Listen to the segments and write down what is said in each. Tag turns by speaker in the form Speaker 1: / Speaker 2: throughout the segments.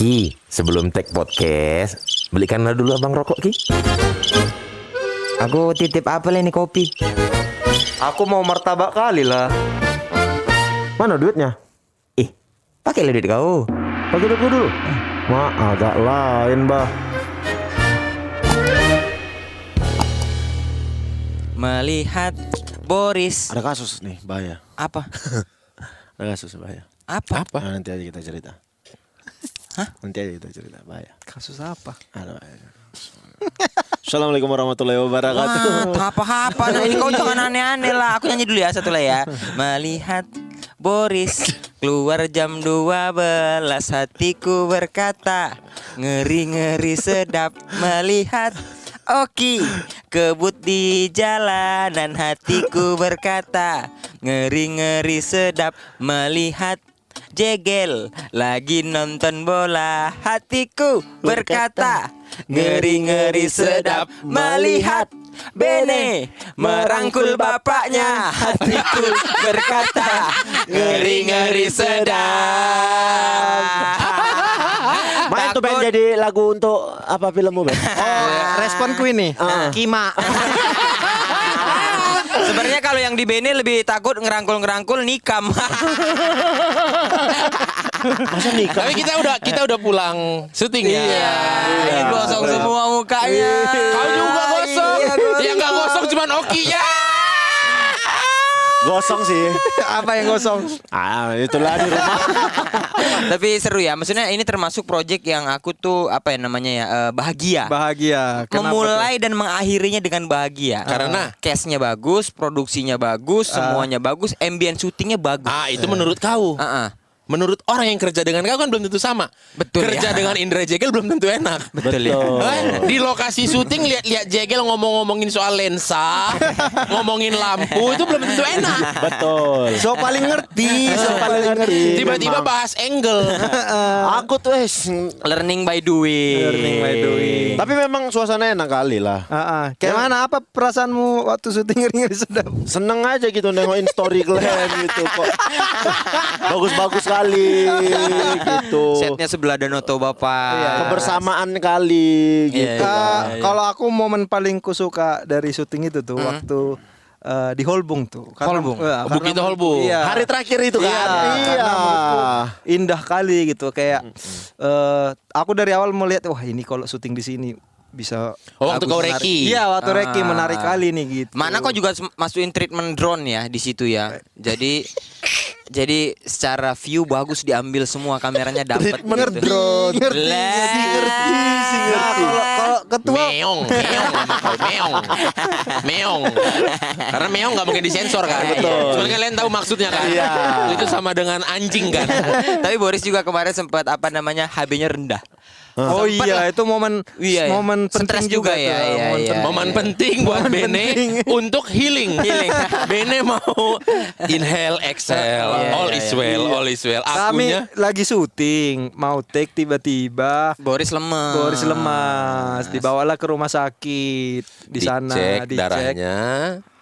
Speaker 1: Ki, sebelum take podcast, belikanlah dulu abang rokok, Ki.
Speaker 2: Aku titip apa lah ini kopi.
Speaker 3: Aku mau martabak kali lah.
Speaker 4: Mana duitnya?
Speaker 2: Pakailah duit kau.
Speaker 4: Pakai duit gua dulu. Agak lain, bah.
Speaker 2: Melihat Boris.
Speaker 4: Ada kasus nih, bahaya.
Speaker 2: Apa?
Speaker 4: Ada kasus bahaya.
Speaker 2: Apa?
Speaker 4: Nah, nanti aja kita cerita.
Speaker 2: Hah?
Speaker 4: Nanti aja kita cerita, bahaya.
Speaker 3: Kasus apa?
Speaker 4: Ada bahaya. Assalamualaikum warahmatullahi wabarakatuh.
Speaker 2: Wah, apa-apa. Nah, ini kau jangan aneh-aneh lah. Aku nyanyi dulu ya satu lah ya. Melihat Boris keluar jam 12, hatiku berkata ngeri-ngeri sedap. Melihat Oki kebut di jalanan, hatiku berkata ngeri-ngeri sedap. Melihat Jegel lagi nonton bola, hatiku berkata ngeri-ngeri sedap. Melihat Bene merangkul bapaknya, hatiku berkata ngeri-ngeri sedap.
Speaker 4: Main tuh Ben jadi lagu untuk apa filmmu, Ben?
Speaker 3: Responku ini Kima.
Speaker 2: Sebenarnya kalau yang di Bene lebih takut ngerangkul-ngerangkul nikam.
Speaker 4: Masa nikah?
Speaker 1: Tapi kita udah pulang syuting ya.
Speaker 2: Iya, ini gosong semua mukanya.
Speaker 1: Kau juga gosong.
Speaker 2: Iya, gosong.
Speaker 1: Yang nggak gosong cuma Oki ya.
Speaker 4: Gosong sih.
Speaker 3: Apa yang gosong?
Speaker 4: Itulah di rumah.
Speaker 2: Tapi seru ya. Maksudnya ini termasuk project yang aku tuh apa ya namanya ya, bahagia.
Speaker 3: Bahagia. Kenapa
Speaker 2: Memulai dan mengakhirinya dengan bahagia.
Speaker 1: Karena?
Speaker 2: Cast-nya bagus, produksinya bagus, semuanya bagus, ambient syutingnya bagus.
Speaker 1: Itu menurut kau. Menurut orang yang kerja dengan kau kan belum tentu sama.
Speaker 2: Betul
Speaker 1: Kerja
Speaker 2: ya.
Speaker 1: dengan Indra Jegel belum tentu enak.
Speaker 2: Betul ya.
Speaker 1: Di lokasi syuting lihat Jegel ngomongin soal lensa, ngomongin lampu itu belum tentu enak.
Speaker 4: Betul.
Speaker 3: So paling ngerti,
Speaker 1: Tiba-tiba bahas angle.
Speaker 4: Aku tuh
Speaker 2: Learning by doing.
Speaker 4: tapi memang suasana enak kali lah.
Speaker 3: Kayak mana? Apa perasaanmu waktu syuting ngeri-ngeri sedap?
Speaker 4: Seneng aja gitu nengokin story kalian gitu kok. Bagus-bagus kali gitu.
Speaker 2: Setnya sebelah Danau Toba, Pak.
Speaker 4: Kebersamaan kali gitu.
Speaker 2: Iya.
Speaker 3: Kalau aku momen paling kusuka dari syuting itu tuh waktu di Holbung tuh.
Speaker 2: Holbung?
Speaker 1: Bukit Holbung.
Speaker 3: Iya.
Speaker 4: Hari terakhir itu kan.
Speaker 3: Karena menurutku indah kali gitu kayak aku dari awal melihat wah ini kalau syuting di sini bisa
Speaker 1: Waktu
Speaker 3: bagus,
Speaker 1: kau
Speaker 3: menarik.
Speaker 1: Reki.
Speaker 3: Iya, waktu Reki menarik kali nih gitu.
Speaker 2: Mana kau juga masukin treatment drone ya di situ ya. Jadi secara view bagus diambil semua, kameranya dapat
Speaker 4: Treatment
Speaker 2: gitu.
Speaker 4: drone.
Speaker 3: Ngerti sih. Nah, kalau ketua
Speaker 1: Meong sama kau meong. Karena meong nggak mungkin disensor kan.
Speaker 4: Betul.
Speaker 1: Cuman kalian tahu maksudnya kan.
Speaker 4: Iya.
Speaker 1: Itu sama dengan anjing kan.
Speaker 2: Tapi Boris juga kemarin sempat apa namanya HB-nya rendah.
Speaker 3: Oh
Speaker 2: Sempet
Speaker 3: iya,
Speaker 2: lah.
Speaker 3: itu momen
Speaker 2: Iya, iya.
Speaker 3: momen
Speaker 2: Stres
Speaker 3: penting
Speaker 2: juga
Speaker 3: tuh,
Speaker 2: ya, iya,
Speaker 3: momen
Speaker 2: iya.
Speaker 3: penting.
Speaker 1: Momen penting buat Bene untuk healing. Bene mau inhale, exhale, all is well, all is well.
Speaker 3: Kami
Speaker 1: Akunya
Speaker 3: lagi syuting, mau take tiba-tiba
Speaker 2: Boris lemes.
Speaker 3: Boris lemas, dibawalah ke rumah sakit di sana,
Speaker 1: dicek darahnya,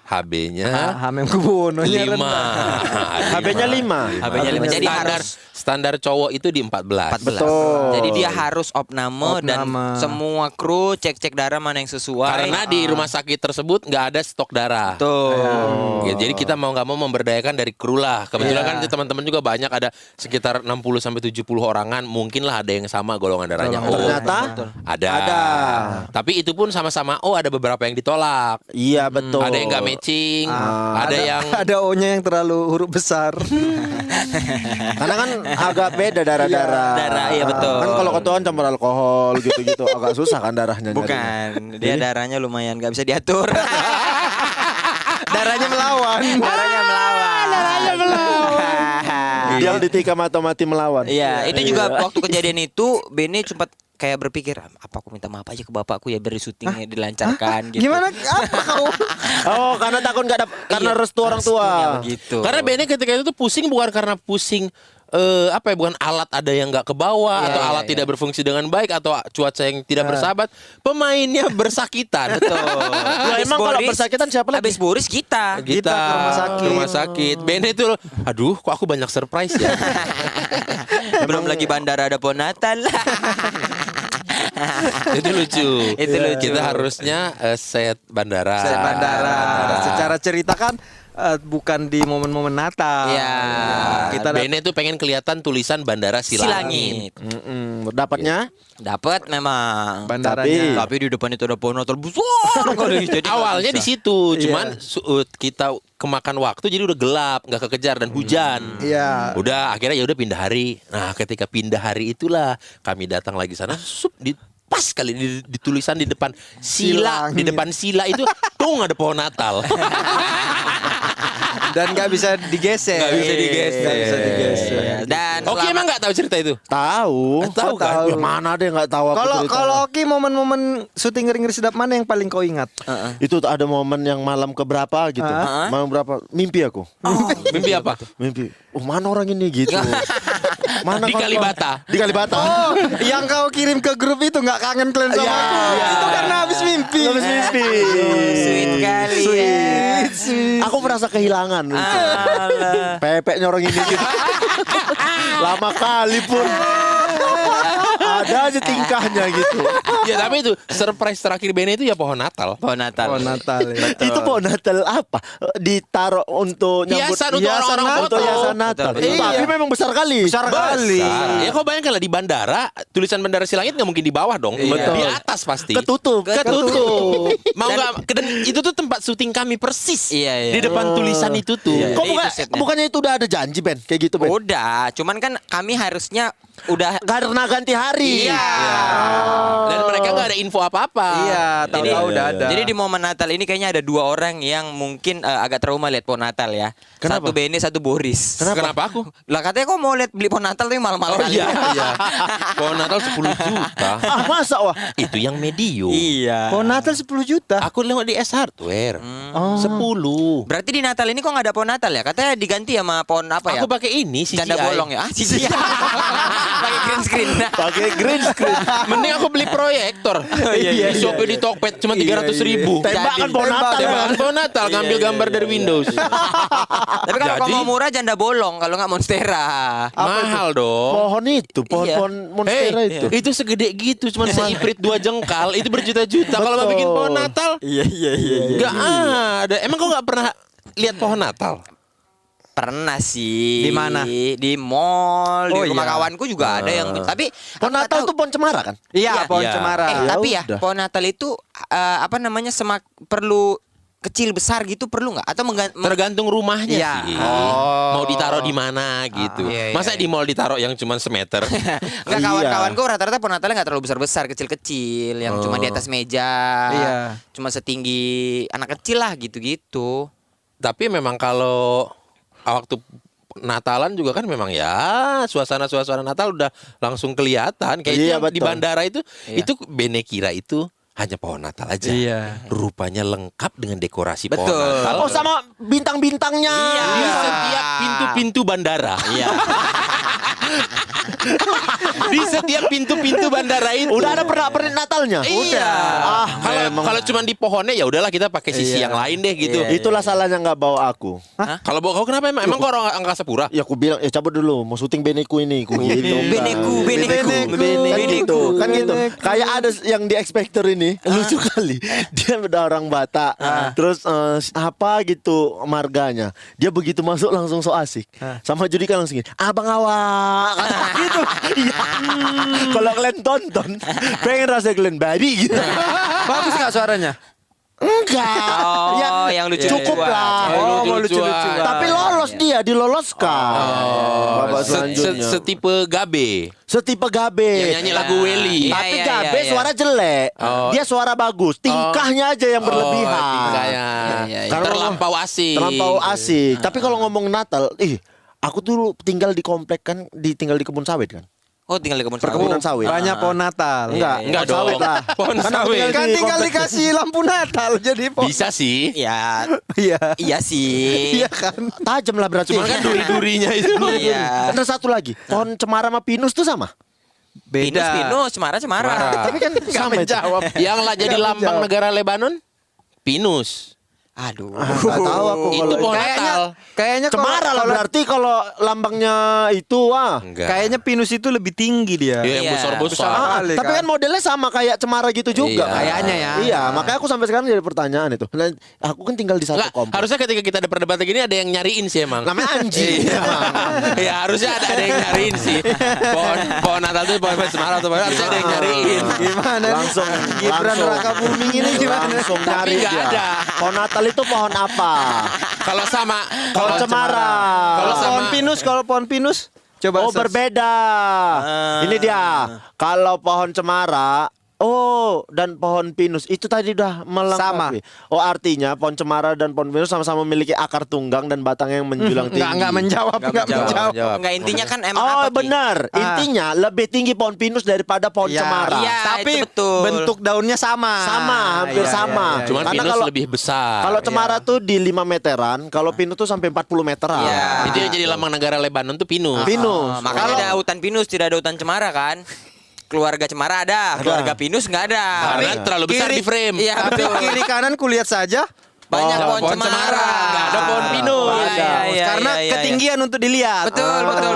Speaker 1: HB-nya
Speaker 3: Hamem kubunuhnya
Speaker 1: 5.
Speaker 4: HB-nya 5.
Speaker 2: HB-nya 5. Jadi
Speaker 1: standar
Speaker 2: harus
Speaker 1: standar cowok itu di 14.
Speaker 2: 14.
Speaker 4: Betul.
Speaker 2: Jadi dia harus opname dan semua kru cek-cek darah mana yang sesuai.
Speaker 1: Karena di rumah sakit tersebut nggak ada stok darah.
Speaker 2: Tuh.
Speaker 1: Ya, jadi kita mau nggak mau memberdayakan dari kru lah. Kebetulan kan teman-teman juga banyak, ada sekitar 60-70 orangan. Mungkin lah ada yang sama golongan darahnya O.
Speaker 4: Ternyata
Speaker 1: Ada.
Speaker 4: Ada.
Speaker 1: Tapi itu pun sama-sama O, ada beberapa yang ditolak.
Speaker 4: iya betul.
Speaker 1: Ada yang nggak matching. Ada yang
Speaker 3: ada O-nya yang terlalu huruf besar.
Speaker 4: Karena kan agak beda darah-darah.
Speaker 2: Darah, iya betul.
Speaker 4: Kan kalau ketuaan campur alkohol gitu-gitu agak susah kan darahnya.
Speaker 2: Bukan, dia darahnya lumayan nggak bisa diatur.
Speaker 3: Darahnya melawan.
Speaker 2: Darahnya melawan.
Speaker 4: Dia ditikam atau mati melawan.
Speaker 2: Iya, itu juga waktu kejadian itu Bene sempat kayak berpikir apa aku minta maaf aja ke bapakku ya biar syutingnya dilancarkan gitu.
Speaker 3: Gimana? Apa kau?
Speaker 4: Oh, karena takut nggak ada karena
Speaker 2: Iya,
Speaker 4: restu orang
Speaker 2: restunya
Speaker 4: tua.
Speaker 2: begitu.
Speaker 1: karena Bene ketika itu tuh pusing bukan karena pusing apa ya, bukan alat ada yang nggak ke bawah
Speaker 2: Iya,
Speaker 1: atau
Speaker 2: iya,
Speaker 1: alat
Speaker 2: iya.
Speaker 1: tidak berfungsi dengan baik atau cuaca yang tidak bersahabat, pemainnya bersakitan.
Speaker 2: Betul.
Speaker 4: Lah, emang kalau bersakitan siapa lagi?
Speaker 2: Habis Boris kita.
Speaker 1: Kita
Speaker 3: ke rumah sakit.
Speaker 1: Bene itu, aduh kok aku banyak surprise ya.
Speaker 2: Belum lagi bandara ada pohon Natal.
Speaker 1: Itu lucu.
Speaker 2: Itu lucu.
Speaker 1: Kita harusnya set bandara.
Speaker 3: Set bandara. Secara cerita kan bukan di momen-momen Natal.
Speaker 2: Iya.
Speaker 3: Kita
Speaker 1: Bene tuh pengen kelihatan tulisan Bandara Silangit.
Speaker 4: Dapatnya
Speaker 2: Dapat memang.
Speaker 3: bandaranya.
Speaker 2: Tapi di depan itu ada pohon Natal besar. Jadi
Speaker 1: Awalnya di situ, cuman kita kemakan waktu jadi udah gelap, nggak kekejar dan hujan.
Speaker 3: Iya.
Speaker 1: Udah akhirnya ya udah pindah hari. Nah, ketika pindah hari itulah kami datang lagi sana, pas kali di tulisan di depan sila, di depan sila itu tung ada pohon Natal.
Speaker 3: Dan nggak bisa digeser.
Speaker 1: Nggak bisa digeser.
Speaker 3: Nggak bisa digeser.
Speaker 2: Dan
Speaker 1: Oke, emang nggak tahu cerita itu?
Speaker 4: tahu.
Speaker 1: Tahu kan?
Speaker 4: Ya, mana ada yang nggak tahu aku cerita.
Speaker 3: Kalau Oki momen-momen syuting Ngeri-Ngeri Sedap mana yang paling kau ingat?
Speaker 4: Itu ada momen yang malam keberapa gitu. Malam berapa? Mimpi aku.
Speaker 1: Mimpi apa?
Speaker 4: Mimpi. Oh, mana orang ini gitu. Mana
Speaker 1: Di
Speaker 4: kawan-kawan?
Speaker 1: Kalibata.
Speaker 4: Di Kalibata.
Speaker 3: Oh, yang kau kirim ke grup itu nggak kangen kalian sama aku? Itu karena habis mimpi.
Speaker 4: Habis mimpi.
Speaker 2: sweet kali ya.
Speaker 4: Aku merasa kehilangan. Pepeknya orang ini gitu. Lama kali pun. Ada aja tingkahnya gitu.
Speaker 1: Ya tapi itu surprise terakhir Bene itu ya pohon Natal.
Speaker 2: Pohon Natal.
Speaker 3: Oh Natal ya.
Speaker 4: Itu pohon Natal apa? Ditaruh untuk nyambut
Speaker 1: Hiasan untuk orang-orang
Speaker 4: untuk
Speaker 1: foto.
Speaker 4: hiasan Natal.
Speaker 2: Betul, betul.
Speaker 4: Tapi memang besar kali.
Speaker 3: Besar kali.
Speaker 1: Ya kau bayangkan lah di bandara tulisan Bandara Silangit nggak mungkin di bawah dong.
Speaker 2: Betul.
Speaker 1: Di atas pasti.
Speaker 4: Ketutup.
Speaker 1: Mau nggak? Dan itu tuh tempat syuting kami persis.
Speaker 2: Iya, iya.
Speaker 1: Di depan tulisan itu tuh.
Speaker 2: Iya.
Speaker 4: Kok
Speaker 2: Jadi itu setnya.
Speaker 4: bukannya itu udah ada janji Ben? Kayak gitu Ben?
Speaker 2: Udah, cuman kan kami harusnya udah
Speaker 4: Karena ganti hari.
Speaker 2: Iya.
Speaker 1: Dan mereka nggak ada info apa-apa.
Speaker 3: Iya, tahu-tahu udah ada.
Speaker 2: Jadi di momen Natal ini kayaknya ada 2 orang yang mungkin agak trauma lihat pohon Natal ya.
Speaker 4: Kenapa?
Speaker 2: Satu Beni, satu Boris.
Speaker 1: Kenapa aku?
Speaker 2: Lah katanya kok mau lihat beli pohon Natal tapi malam-malam.
Speaker 1: Oh iya, iya. Pohon Natal 10 juta.
Speaker 4: Ah, masa wah?
Speaker 1: Itu yang medium.
Speaker 2: Iya.
Speaker 3: Pohon Natal 10 juta.
Speaker 1: Aku lewat di S Hardware. 10.
Speaker 2: Berarti di Natal ini kok nggak ada pohon Natal ya? Katanya diganti sama pohon apa ya?
Speaker 1: Aku pakai ini CGI.
Speaker 2: Canda bolong ya? Ah, CGI. Pakai green screen.
Speaker 4: Pakai green screen.
Speaker 1: Mending aku beli proyektor.
Speaker 2: iya,
Speaker 1: Di Shopee di Tokped cuma 300.000.
Speaker 4: Tembakan pohon Natal.
Speaker 1: Tembakan pohon Natal, ngambil gambar dari Windows.
Speaker 2: Tapi kalau
Speaker 1: Jadi-
Speaker 2: mau murah janda bolong, kalau nggak monstera.
Speaker 1: Mahal dong.
Speaker 4: Pohon itu, pohon-pohon monstera itu.
Speaker 1: Itu segede gitu, cuma seiprit 2 jengkal, itu berjuta-juta. Kalau mau bikin pohon Natal,
Speaker 2: Iya.
Speaker 1: nggak ada. Emang kau nggak pernah lihat pohon Natal?
Speaker 2: Pernah sih.
Speaker 3: Di mana?
Speaker 2: Di mall,
Speaker 3: Oh,
Speaker 2: di rumah
Speaker 3: iya.
Speaker 2: kawanku juga ada yang tapi
Speaker 4: Pohon
Speaker 2: aku nggak
Speaker 4: Natal
Speaker 2: tahu.
Speaker 4: tuh pohon cemara kan?
Speaker 3: Iya, pohon
Speaker 1: Iya.
Speaker 3: cemara.
Speaker 2: Tapi ya
Speaker 4: udah.
Speaker 2: pohon Natal itu apa namanya perlu kecil besar gitu perlu nggak? Atau
Speaker 1: Tergantung rumahnya
Speaker 3: Iya.
Speaker 1: sih.
Speaker 3: Oh.
Speaker 1: Mau ditaruh di mana gitu.
Speaker 2: iya,
Speaker 1: Masa
Speaker 2: iya.
Speaker 1: di mall ditaruh yang cuma semeter?
Speaker 2: Enggak, kawan-kawanku rata-rata pohon Natalnya nggak terlalu besar-besar, kecil-kecil yang cuma di atas meja.
Speaker 3: Iya.
Speaker 2: Cuma setinggi anak kecil lah gitu-gitu.
Speaker 1: Tapi memang kalau waktu Natalan juga kan memang ya suasana-suasana Natal udah langsung kelihatan kayak itu
Speaker 4: Iya,
Speaker 1: yang di
Speaker 4: betul.
Speaker 1: bandara itu
Speaker 2: Iya.
Speaker 1: itu Bene kira itu hanya pohon Natal aja.
Speaker 3: Iya.
Speaker 1: Rupanya lengkap dengan dekorasi pohon
Speaker 2: Betul.
Speaker 1: Natal.
Speaker 4: Oh, sama bintang-bintangnya.
Speaker 1: Di setiap pintu-pintu bandara.
Speaker 2: Iya.
Speaker 1: Di setiap pintu-pintu bandara itu.
Speaker 4: Udah ada pernak-pernik Natalnya?
Speaker 1: Iya. Kalau
Speaker 4: memang.
Speaker 1: kalau cuma di pohonnya ya udahlah kita pakai sisi
Speaker 3: Iya.
Speaker 1: yang lain deh gitu.
Speaker 2: Iya.
Speaker 4: Itulah salahnya nggak bawa aku.
Speaker 1: Kalau bawa kau kenapa emang? Emang kau orang angkasa pura?
Speaker 4: Ya aku bilang, cabut dulu, mau syuting Beneku ini, ku gitu.
Speaker 2: Beneku.
Speaker 4: Kan gitu, kan gitu. Kayak ada yang di Expector ini, lucu kali. Dia udah orang Batak, terus apa gitu marganya. Dia begitu masuk langsung so asik. Sama Judika langsung gini, abang awak, gitu. Iya. Kalau kalian tonton, pengen rasa kalian babi gitu.
Speaker 3: Bagus nggak suaranya?
Speaker 4: Enggak.
Speaker 2: Oh,
Speaker 4: Ya,
Speaker 2: yang lucu.
Speaker 4: cukup lah.
Speaker 3: Oh, mau
Speaker 1: lucu-lucuan.
Speaker 3: lucu-lucuan.
Speaker 4: Tapi lolos dia, diloloskan. Babak selanjutnya.
Speaker 1: Setipe Gabe.
Speaker 4: Setipe Gabe.
Speaker 1: Yang nyanyi lagu Welly.
Speaker 2: Iya,
Speaker 4: Tapi
Speaker 2: iya,
Speaker 4: Gabe
Speaker 2: iya.
Speaker 4: suara jelek.
Speaker 1: Oh.
Speaker 4: Dia suara bagus. Tingkahnya aja yang berlebihan.
Speaker 1: Tingkahnya.
Speaker 2: Iya, iya.
Speaker 4: Karena
Speaker 1: Terlampau asik.
Speaker 4: Terlampau asik. Tapi kalau ngomong Natal, aku tuh tinggal di komplek kan, tinggal di kebun sawit kan.
Speaker 2: Oh, tinggal di kebun
Speaker 4: Perkebunan sawit.
Speaker 3: Banyak pohon Natal.
Speaker 4: Enggak,
Speaker 1: Enggak
Speaker 4: pohon sawit
Speaker 1: dong.
Speaker 4: lah.
Speaker 1: Pohon
Speaker 4: Kan aku
Speaker 1: sawit.
Speaker 4: tinggal
Speaker 3: Kan
Speaker 4: di
Speaker 3: tinggal
Speaker 4: komplek.
Speaker 3: dikasih lampu Natal jadi pohon.
Speaker 1: Bisa sih.
Speaker 2: Ya,
Speaker 3: Iya.
Speaker 2: iya sih.
Speaker 3: Iya kan.
Speaker 4: Tajam lah berarti.
Speaker 1: Cuman kan duri-durinya itu.
Speaker 2: Iya.
Speaker 4: Ada satu lagi, pohon cemara sama pinus tuh sama.
Speaker 2: Pinus, cemara.
Speaker 1: Cemara.
Speaker 4: Tapi kan sama itu.
Speaker 1: Yang lah jadi lambang negara Lebanon? Pinus.
Speaker 2: Aduh.
Speaker 3: Nggak tahu aku
Speaker 1: Itu
Speaker 3: kalau
Speaker 1: pohon Natal.
Speaker 3: kayaknya
Speaker 4: Cemara lah berarti kalau lambangnya itu
Speaker 1: Enggak.
Speaker 3: kayaknya pinus itu lebih tinggi dia.
Speaker 1: Iya, yang
Speaker 2: Iya,
Speaker 1: besar-besar.
Speaker 3: kali,
Speaker 4: tapi kan modelnya sama kayak cemara gitu juga.
Speaker 1: Iya.
Speaker 3: Kayaknya ya.
Speaker 4: Iya, makanya aku sampai sekarang jadi pertanyaan itu. Nah, aku kan tinggal di satu
Speaker 1: Enggak,
Speaker 4: komplek.
Speaker 1: harusnya ketika kita ada perdebatan gini ada yang nyariin sih emang.
Speaker 4: Namanya anjing.
Speaker 1: Ya harusnya ada yang nyariin sih. Pohon Natal itu pohon cemara atau pohon harusnya ada yang nyariin.
Speaker 3: Gimana nih?
Speaker 4: Langsung
Speaker 3: Gibran Raka Buming ini gimana?
Speaker 4: Langsung
Speaker 1: Tapi
Speaker 4: nyari
Speaker 1: nggak
Speaker 4: dia.
Speaker 1: ada.
Speaker 4: Pohon Natal itu pohon apa?
Speaker 1: Kalau sama
Speaker 4: Pohon cemara.
Speaker 1: Kalau
Speaker 3: Kalau
Speaker 1: sama-
Speaker 3: pohon pinus coba
Speaker 4: Oh,
Speaker 3: search.
Speaker 4: berbeda. Ini dia. Kalau pohon cemara, dan pohon pinus itu tadi udah melengkapi. Oh, artinya pohon cemara dan pohon pinus sama-sama memiliki akar tunggang dan batang yang menjulang tinggi.
Speaker 3: Enggak menjawab, enggak menjawab.
Speaker 2: Enggak, intinya kan emang
Speaker 4: Oh,
Speaker 2: apa Ki?
Speaker 4: benar. Intinya lebih tinggi pohon pinus daripada pohon
Speaker 3: Ya.
Speaker 4: cemara.
Speaker 2: Iya,
Speaker 3: Tapi
Speaker 2: itu betul.
Speaker 3: bentuk daunnya sama.
Speaker 4: Sama, hampir
Speaker 3: Iya,
Speaker 4: sama.
Speaker 3: iya, iya.
Speaker 1: Cuman
Speaker 4: Karena
Speaker 1: pinus
Speaker 4: kalau-
Speaker 1: lebih besar.
Speaker 4: Kalau cemara tuh di 5 meteran, kalau pinus tuh sampai 40 meteran.
Speaker 2: Iya.
Speaker 1: Itu yang jadi lambang negara Lebanon tuh pinus.
Speaker 4: Pinus.
Speaker 2: Makanya ada hutan pinus, tidak ada hutan cemara kan? Keluarga cemara ada, keluarga pinus nggak ada.
Speaker 1: Karena terlalu besar di frame.
Speaker 2: Iya,
Speaker 3: Tapi
Speaker 2: betul.
Speaker 3: kiri kanan kulihat saja
Speaker 2: Banyak pohon
Speaker 1: pohon
Speaker 2: cemara.
Speaker 1: cemara, nggak ada pohon pinus.
Speaker 2: Iya, iya, iya,
Speaker 3: karena
Speaker 2: iya, iya.
Speaker 3: ketinggian untuk dilihat.
Speaker 2: Betul, betul.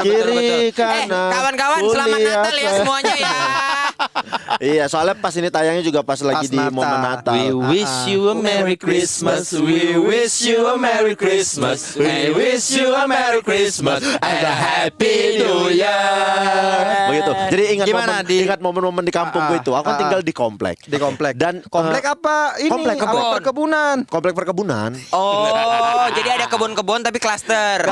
Speaker 4: Kiri,
Speaker 2: betul.
Speaker 4: kanan,
Speaker 2: Kawan-kawan, selamat
Speaker 4: kulihat
Speaker 2: Natal ya
Speaker 4: saya.
Speaker 2: semuanya ya.
Speaker 4: Iya, soalnya pas ini tayangnya juga pas lagi di
Speaker 3: Natal.
Speaker 4: momen Natal.
Speaker 1: We wish you a Merry Christmas. We wish you a Merry Christmas. We wish you a Merry Christmas and a Happy New Year.
Speaker 4: Begitu. Jadi
Speaker 3: Gimana
Speaker 4: ingat momen-momen di kampungku itu. Aku kan tinggal di komplek.
Speaker 3: Di komplek.
Speaker 4: Dan
Speaker 3: komplek apa ini?
Speaker 4: komplek
Speaker 3: Apa
Speaker 2: kebun.
Speaker 3: perkebunan.
Speaker 4: komplek perkebunan.
Speaker 2: Oh, jadi ada kebun-kebun tapi klaster.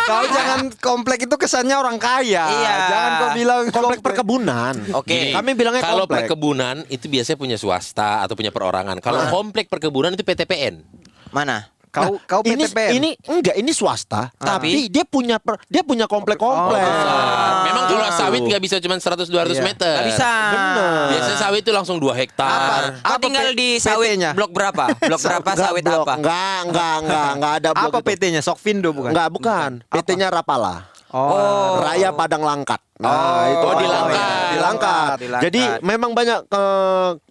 Speaker 3: Kau jangan komplek itu kesannya orang kaya.
Speaker 2: Iya.
Speaker 3: Jangan kau bilang
Speaker 4: Komplek perkebunan.
Speaker 2: Oke.
Speaker 1: Gini,
Speaker 4: Kami bilangnya
Speaker 1: kalau
Speaker 4: komplek.
Speaker 1: perkebunan itu biasanya punya swasta atau punya perorangan. Kalau komplek perkebunan itu PTPN.
Speaker 2: Mana?
Speaker 3: Kau
Speaker 4: Ini
Speaker 3: PTPN.
Speaker 4: ini swasta, tapi dia punya komplek-komplek.
Speaker 1: Memang kalau sawit nggak bisa cuma 100-200
Speaker 3: Iya.
Speaker 1: meter.
Speaker 2: Nggak bisa.
Speaker 4: Bener.
Speaker 1: Biasanya sawit itu langsung 2 hektar.
Speaker 2: Kau tinggal di sawit
Speaker 3: PT-nya?
Speaker 2: blok berapa? Blok berapa
Speaker 4: Enggak,
Speaker 2: sawit
Speaker 4: blok.
Speaker 2: apa?
Speaker 4: Enggak ada blok
Speaker 3: Apa
Speaker 4: itu.
Speaker 3: PT-nya? Sokvindo bukan?
Speaker 4: Enggak, bukan. PT-nya Rapala.
Speaker 3: Oh.
Speaker 4: Raya Padang Langkat.
Speaker 3: itu
Speaker 1: di Langkat.
Speaker 4: Di Langkat.
Speaker 2: Di Langkat.
Speaker 4: Jadi memang banyak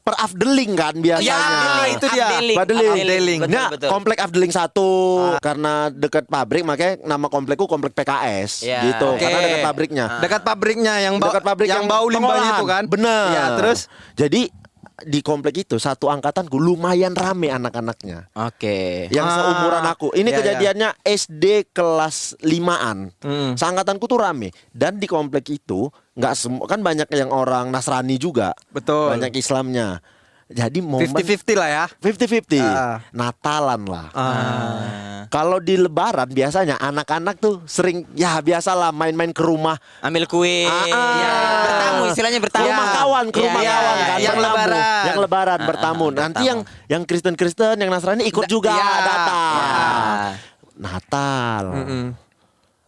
Speaker 4: perafdeling kan biasanya.
Speaker 2: Ya,
Speaker 3: itu dia.
Speaker 4: Afdeling.
Speaker 3: Afdeling.
Speaker 2: Betul,
Speaker 4: Nah,
Speaker 2: betul.
Speaker 4: komplek Afdeling 1 karena dekat pabrik makanya nama komplekku komplek PKS
Speaker 2: Ya.
Speaker 4: gitu.
Speaker 3: Oke.
Speaker 4: Karena dekat pabriknya.
Speaker 3: Dekat pabriknya
Speaker 4: Dekat pabrik
Speaker 3: yang bau limbahnya
Speaker 4: pengolahan.
Speaker 3: itu kan?
Speaker 4: Bener.
Speaker 3: Ya, terus
Speaker 4: Jadi di komplek itu satu angkatanku lumayan rame anak-anaknya.
Speaker 2: Oke.
Speaker 4: Yang seumuran aku. Ini
Speaker 3: Iya,
Speaker 4: kejadiannya SD kelas 5-an. Seangkatanku tuh rame. Dan di komplek itu nggak semua kan banyak yang orang Nasrani juga.
Speaker 3: Betul.
Speaker 4: Banyak Islamnya. Jadi momen
Speaker 3: 50-50 lah ya.
Speaker 4: 50-50.
Speaker 3: Ah.
Speaker 4: Natalan lah.
Speaker 2: Ah.
Speaker 4: Kalau di Lebaran biasanya anak-anak tuh sering ya biasalah main-main ke rumah.
Speaker 2: Ambil kue.
Speaker 4: Ah.
Speaker 2: Ya, bertamu istilahnya bertamu.
Speaker 4: Ke rumah kawan, ke
Speaker 2: Ya,
Speaker 4: rumah
Speaker 2: ya,
Speaker 4: kawan
Speaker 2: ya,
Speaker 4: kan.
Speaker 2: ya.
Speaker 3: Yang
Speaker 4: bertamu.
Speaker 3: Lebaran.
Speaker 4: Yang Lebaran bertamu. Nanti
Speaker 2: bertamu.
Speaker 4: yang Kristen-Kristen, yang Nasrani ikut juga
Speaker 3: Ya.
Speaker 4: datang.
Speaker 2: Ya.
Speaker 4: Natal.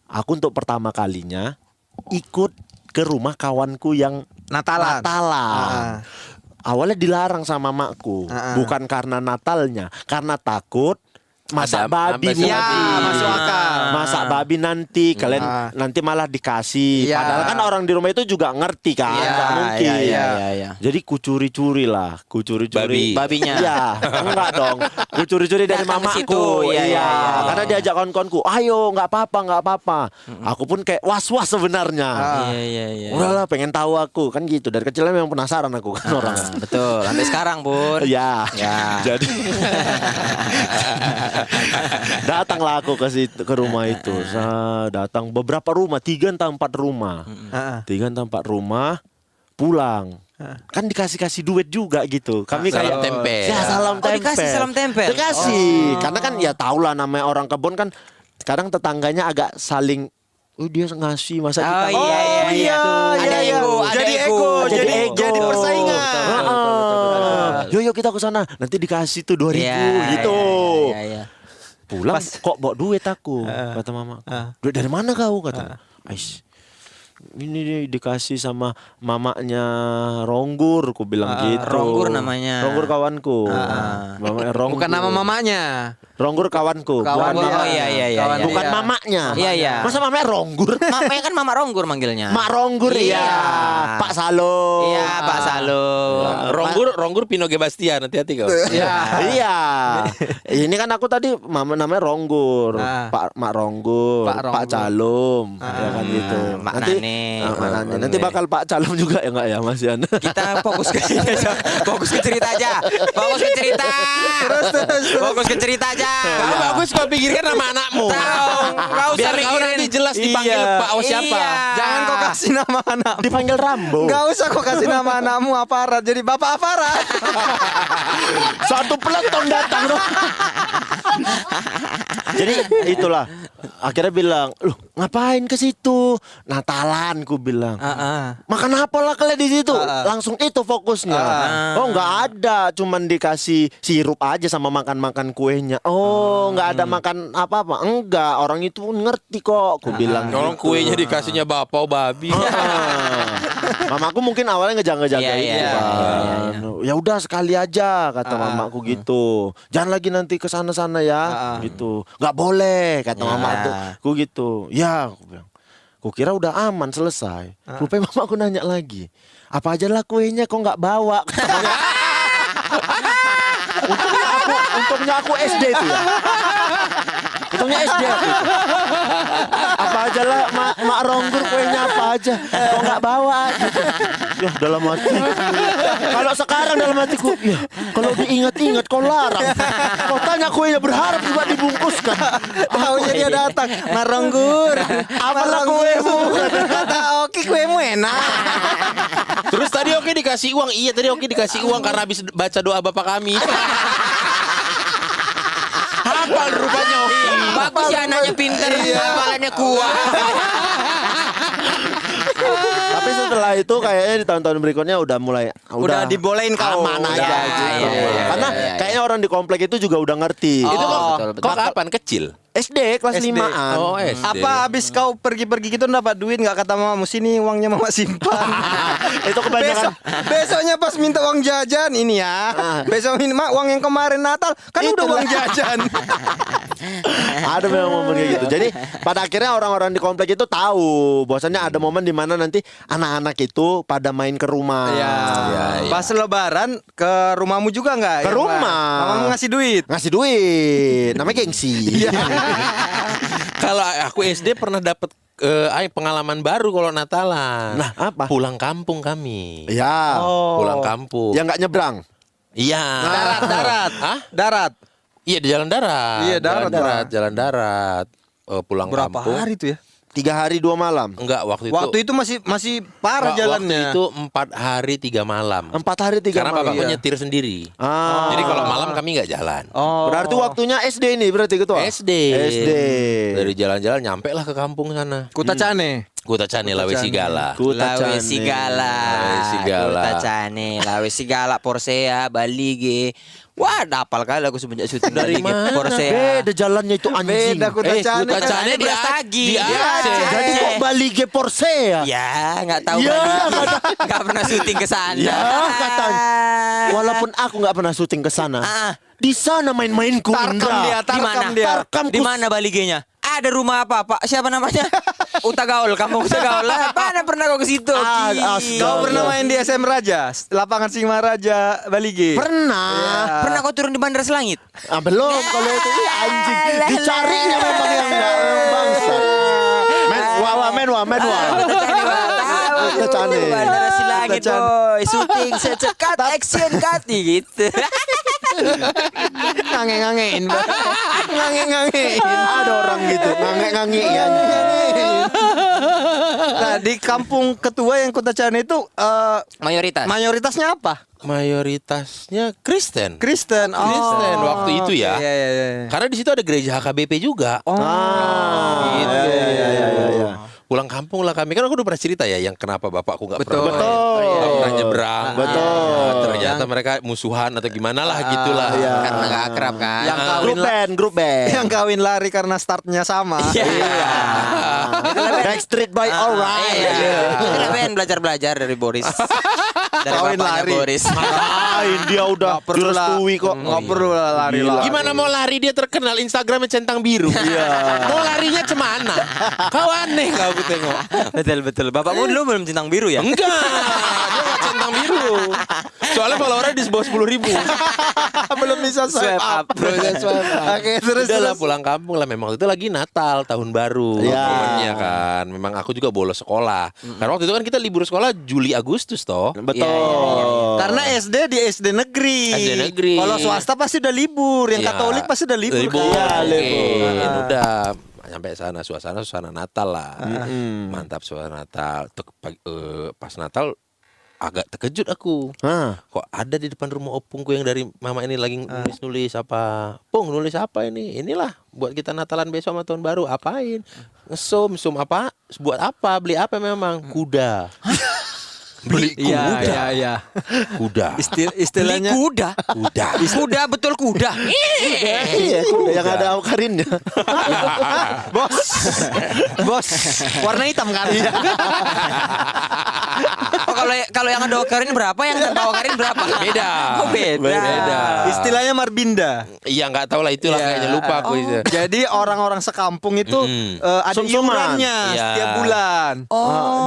Speaker 4: Aku untuk pertama kalinya ikut ke rumah kawanku yang
Speaker 3: Natalan.
Speaker 4: Natalan. Awalnya dilarang sama makku, bukan karena Natalnya, karena takut masak
Speaker 1: Ada-
Speaker 4: babi.
Speaker 1: masak
Speaker 4: Bu.
Speaker 1: babi.
Speaker 3: Ya, masuk akal.
Speaker 4: Masak babi nanti kalian nanti malah dikasih.
Speaker 3: Iya.
Speaker 4: Padahal kan orang di rumah itu juga ngerti kan,
Speaker 2: Iya,
Speaker 4: nggak mungkin.
Speaker 2: iya, iya, iya.
Speaker 4: Jadi kucuri-curi lah, kucuri-curi.
Speaker 1: Babi.
Speaker 2: Babinya.
Speaker 4: Iya, enggak dong. Kucuri-curi dari
Speaker 2: Datang ke
Speaker 4: mamaku.
Speaker 2: situ. Iya, iya, iya.
Speaker 4: Karena diajak kawan-kawanku, ayo nggak apa-apa, nggak apa-apa. Aku pun kayak was-was sebenarnya.
Speaker 2: Iya, iya, iya.
Speaker 4: Udahlah, pengen tahu aku kan gitu. Dari kecilnya memang penasaran aku kan orang.
Speaker 2: Betul. Sampai sekarang, Pur.
Speaker 4: Ya,
Speaker 2: Ya.
Speaker 4: jadi datanglah aku ke situ, ke rumah itu. Datang beberapa rumah, 3 atau 4 rumah, 3 atau 4 rumah, pulang. Kan dikasih duit juga gitu. Kami
Speaker 1: Salam
Speaker 4: kayak
Speaker 1: tempel.
Speaker 4: Ya, salam
Speaker 2: Oh,
Speaker 4: tempel.
Speaker 2: dikasih salam tempel.
Speaker 4: Dikasih. Karena kan ya tahulah namanya orang kebun kan. Kadang tetangganya agak saling. Dia ngasih masa kita.
Speaker 2: Oh, iya, iya, iya. Ada
Speaker 3: iya.
Speaker 2: ego, ada
Speaker 3: Jadi
Speaker 2: ego.
Speaker 3: ego,
Speaker 4: Jadi ego.
Speaker 3: jadi persaingan.
Speaker 4: Yuk kita ke sana. Nanti dikasih tuh 2.000
Speaker 2: Iya,
Speaker 4: gitu.
Speaker 2: iya, iya.
Speaker 4: Pulang kok bawa duit aku kata mama. Duit dari mana kau kata. Ais. ini nih dikasih sama mamanya Ronggur, ku bilang gitu.
Speaker 2: Ronggur namanya.
Speaker 4: Ronggur kawanku. Mamanya Ronggur.
Speaker 3: Bukan nama mamanya.
Speaker 4: Ronggur kawanku.
Speaker 3: Kawan
Speaker 4: bukan
Speaker 3: dia.
Speaker 2: Oh iya.
Speaker 3: Kawan
Speaker 4: bukan
Speaker 3: dia.
Speaker 4: mamanya.
Speaker 2: Iya.
Speaker 4: Masa mamanya Ronggur?
Speaker 2: Mamanya kan Mama Ronggur manggilnya.
Speaker 4: Mak Ronggur
Speaker 2: Iya.
Speaker 4: ya. Pak Salo.
Speaker 2: Iya, Pak Salo.
Speaker 1: Ronggur Pino Gebastian, hati-hati kau.
Speaker 4: Iya. Ini kan aku tadi mama namanya Ronggur. Mak Ronggur,
Speaker 3: Pak Ronggur.
Speaker 4: Pak Calum, ya kan gitu.
Speaker 2: Mak
Speaker 4: Nanti
Speaker 2: Nane.
Speaker 4: Mak Nane. Nanti bakal Pak Calum juga ya enggak ya Mas Yan?
Speaker 2: Kita fokus ke cerita aja. Fokus ke cerita. Terus. Fokus ke cerita aja.
Speaker 1: Kau bagus kau pikirkan nama anakmu.
Speaker 2: Enggak usah
Speaker 1: Biar kau nanti jelas dipanggil
Speaker 3: Iya.
Speaker 1: Pak O siapa.
Speaker 2: Iya.
Speaker 3: Jangan kau kasih nama anak.
Speaker 4: Dipanggil Rambo.
Speaker 3: Enggak usah kau kasih nama anakmu aparat. Jadi bapak aparat.
Speaker 4: Satu peleton datang dong. Jadi itulah. Akhirnya bilang, "Loh, ngapain ke situ?" Natalan ku bilang. Makan apa lah kalian di situ? Langsung itu fokusnya. Oh, nggak ada, cuman dikasih sirup aja sama makan-makan kuenya. Oh, nggak ada makan apa-apa. Enggak, orang itu pun ngerti kok. Ku bilang.
Speaker 1: Orang
Speaker 4: gitu.
Speaker 1: kuenya dikasihnya bapau babi.
Speaker 4: Mamaku mungkin awalnya ngejaga-jaga
Speaker 2: Iya,
Speaker 4: itu
Speaker 2: iya,
Speaker 4: kan. Ya udah sekali aja kata mamaku gitu. Jangan lagi nanti ke sana-sana ya gitu. Nggak boleh kata mamaku ku gitu. Ya aku bilang. Kukira udah aman selesai. Rupanya mamaku nanya lagi. Apa aja lah kuenya kok nggak bawa? Untungnya aku SD itu ya. Untungnya SD aku itu. Apa aja lah mak Ronggur kuenya apa aja. Kok nggak bawa gitu. Ya dalam hati. Kalau sekarang dalam hatiku, ya kalau diingat-ingat kau larang. Kau tanya kuenya berharap juga dibungkuskan.
Speaker 3: Taunya dia datang. Maronggur.
Speaker 4: Apalah kuemu?
Speaker 3: Kata Oki kuemu enak.
Speaker 1: Terus tadi Oki dikasih uang. Iya tadi Oki dikasih uang karena habis baca doa Bapak kami. Hafal rupanya Oki.
Speaker 2: Bagus ya anaknya pinter, hafalannya kuat.
Speaker 4: Tapi setelah itu kayaknya di tahun-tahun berikutnya udah mulai
Speaker 3: Udah dibolehin kau.
Speaker 4: aman aja
Speaker 3: Udah,
Speaker 4: gitu.
Speaker 2: iya,
Speaker 4: Karena kayaknya orang di komplek itu juga udah ngerti.
Speaker 1: Itu
Speaker 2: betul,
Speaker 1: kok kapan kecil?
Speaker 4: SD kelas
Speaker 3: SD.
Speaker 4: 5-an.
Speaker 1: Oh, SD.
Speaker 3: Apa habis kau pergi-pergi gitu dapat duit nggak kata mamamu sini uangnya mama simpan.
Speaker 4: Itu kebanyakan.
Speaker 3: Besoknya pas minta uang jajan ini ya. Besok ini mak uang yang kemarin Natal kan udah uang jajan.
Speaker 4: Ada memang momen kayak gitu. Jadi pada akhirnya orang-orang di komplek itu tahu bahwasannya ada momen di mana nanti anak-anak itu pada main ke rumah.
Speaker 3: Ya. Pas lebaran ke rumahmu juga nggak?
Speaker 4: Ke rumah.
Speaker 3: Mamamu ngasih duit.
Speaker 4: Ngasih duit. Namanya gengsi.
Speaker 1: Kalau aku SD pernah dapat pengalaman baru kalau Natalan.
Speaker 4: Nah, apa?
Speaker 1: Pulang kampung kami.
Speaker 4: Ya.
Speaker 1: Pulang kampung.
Speaker 4: Yang nggak nyebrang.
Speaker 1: Iya.
Speaker 3: Darat.
Speaker 1: Hah?
Speaker 3: Darat.
Speaker 1: Iya di jalan darat.
Speaker 3: Iya, darat.
Speaker 1: Jalan darat. Pulang
Speaker 3: Berapa
Speaker 1: kampung.
Speaker 3: hari itu ya?
Speaker 4: 3 hari 2 malam.
Speaker 1: Enggak, waktu itu.
Speaker 3: Waktu itu masih parah jalannya.
Speaker 1: Waktu itu 4 hari 3 malam.
Speaker 4: 4 hari 3
Speaker 1: Karena
Speaker 4: malam.
Speaker 1: bapakku
Speaker 4: Iya.
Speaker 1: nyetir sendiri.
Speaker 4: Ah.
Speaker 1: Jadi kalau malam kami nggak jalan.
Speaker 3: Oh.
Speaker 4: Berarti waktunya SD nih berarti ketua.
Speaker 1: SD.
Speaker 4: SD.
Speaker 1: Dari jalan-jalan nyampe lah ke kampung sana.
Speaker 3: Kuta Cane.
Speaker 1: Kuta Cane Lawe Sigala.
Speaker 2: Lawe Sigala.
Speaker 1: Lawe Sigala.
Speaker 2: Kota Cane, Lawe Sigala, Porsea, Balige. Wah, dapal kali aku semenjak syuting
Speaker 1: Dari
Speaker 2: Balige,
Speaker 1: mana?
Speaker 2: Porsea.
Speaker 4: Beda jalannya itu anjing.
Speaker 3: Beda Kuta Cane.
Speaker 1: Kuta
Speaker 3: kan.
Speaker 1: Cane
Speaker 2: di Brastagi.
Speaker 1: di Aceh.
Speaker 4: Jadi kok Balige Porsea?
Speaker 2: Ya, nggak tahu
Speaker 4: Ya,
Speaker 2: Balige. Nggak pernah syuting ke sana.
Speaker 4: Ya, katanya. Walaupun aku nggak pernah syuting ke sana.
Speaker 2: Ah.
Speaker 4: Di sana main-main ku
Speaker 3: Tarkam dia,
Speaker 2: Di mana?
Speaker 3: tarkam dia.
Speaker 4: Tarkam
Speaker 2: Di mana Baligenya? Ada rumah apa, Pak? Siapa namanya? Utagaul, kampung Utagaul. Lah, mana pernah kau ke situ?
Speaker 4: Ah,
Speaker 2: Ki?
Speaker 4: astaga.
Speaker 3: Kau pernah main di SM Raja, lapangan Singa Raja Balige?
Speaker 4: Pernah.
Speaker 2: Pernah kau turun di Bandara Selangit?
Speaker 4: Ah, belum kalau itu Ih, anjing. Dicarinya memang yang bangsa. Men wah. Kuta Cane.
Speaker 2: Bandara Selangit,
Speaker 3: Kuta Cane.
Speaker 2: boy. Syuting secekat action cut gitu.
Speaker 3: Ngange-ngangein. Ngange-ngangein.
Speaker 4: Ada orang gitu ngange-ngange ya.
Speaker 3: Nah, di kampung ketua yang Kuta Cane itu
Speaker 2: Mayoritas.
Speaker 3: mayoritasnya apa?
Speaker 1: Mayoritasnya Kristen.
Speaker 3: Kristen.
Speaker 1: Kristen waktu itu ya.
Speaker 3: Iya.
Speaker 1: Karena di situ ada gereja HKBP juga.
Speaker 3: Oh.
Speaker 1: Gitu.
Speaker 4: Iya.
Speaker 1: pulang kampung lah kami. Kan aku udah pernah cerita ya yang kenapa bapakku nggak
Speaker 2: Betul.
Speaker 1: pernah
Speaker 4: Betul.
Speaker 1: nggak pernah nyebrang.
Speaker 4: Betul.
Speaker 1: Ya, ternyata mereka musuhan atau gimana lah gitulah.
Speaker 4: iya.
Speaker 2: Karena gak akrab kan.
Speaker 3: Yang kawin
Speaker 4: Grup band.
Speaker 3: yang kawin lari karena startnya sama.
Speaker 4: Backstreet Boy alright.
Speaker 2: Iya. Kita pengen belajar dari Boris. Dari
Speaker 3: Kawin
Speaker 2: bapaknya
Speaker 3: lari.
Speaker 2: Boris.
Speaker 4: Ngapain dia udah direstui kok.
Speaker 3: Nggak perlu lari lah.
Speaker 1: Gimana mau lari dia terkenal Instagramnya centang biru. Mau larinya cemana? Kau aneh kau aku tengok.
Speaker 2: Betul. Bapakmu dulu belum centang biru ya?
Speaker 1: Enggak, dia nggak centang biru. Soalnya followernya di bawah 10.000.
Speaker 3: Belum bisa swipe up. Oke, terus
Speaker 1: Udah lah pulang kampung lah. Memang itu lagi Natal, tahun baru.
Speaker 4: Iya.
Speaker 1: Momennya kan. Memang aku juga bolos sekolah. Karena waktu itu kan kita libur sekolah Juli Agustus toh.
Speaker 4: Betul.
Speaker 3: Karena SD di SD negeri.
Speaker 1: SD negeri.
Speaker 3: Kalau swasta pasti udah libur, yang
Speaker 1: Iya.
Speaker 3: Katolik pasti udah libur.
Speaker 1: Libur.
Speaker 3: kan?
Speaker 1: Oke, udah sampai sana suasana Natal lah. Mantap suasana Natal. Pas Natal agak terkejut aku.
Speaker 4: Hah.
Speaker 1: Kok ada di depan rumah opungku yang dari mama ini lagi nulis apa? Pung, nulis apa ini? Inilah buat kita Natalan besok sama tahun baru. Apain? Ngesum apa? Buat apa? Beli apa memang? Kuda. Beli kuda.
Speaker 3: Iya.
Speaker 1: Kuda.
Speaker 3: Istilahnya
Speaker 2: Beli kuda. Kuda betul kuda.
Speaker 4: Iya, yang ada aukarinnya.
Speaker 3: bos, warna hitam kan?
Speaker 2: Oh, kalau yang ada okarin berapa, yang tanpa okarin berapa?
Speaker 1: Beda.
Speaker 2: Oh, beda.
Speaker 3: Istilahnya Marbinda.
Speaker 1: Iya nggak tahu lah itulah
Speaker 3: Iya.
Speaker 1: kayaknya lupa aku itu.
Speaker 3: Jadi orang-orang sekampung itu ada
Speaker 4: Sum-suman.
Speaker 3: iurannya
Speaker 1: Iya.
Speaker 3: setiap bulan.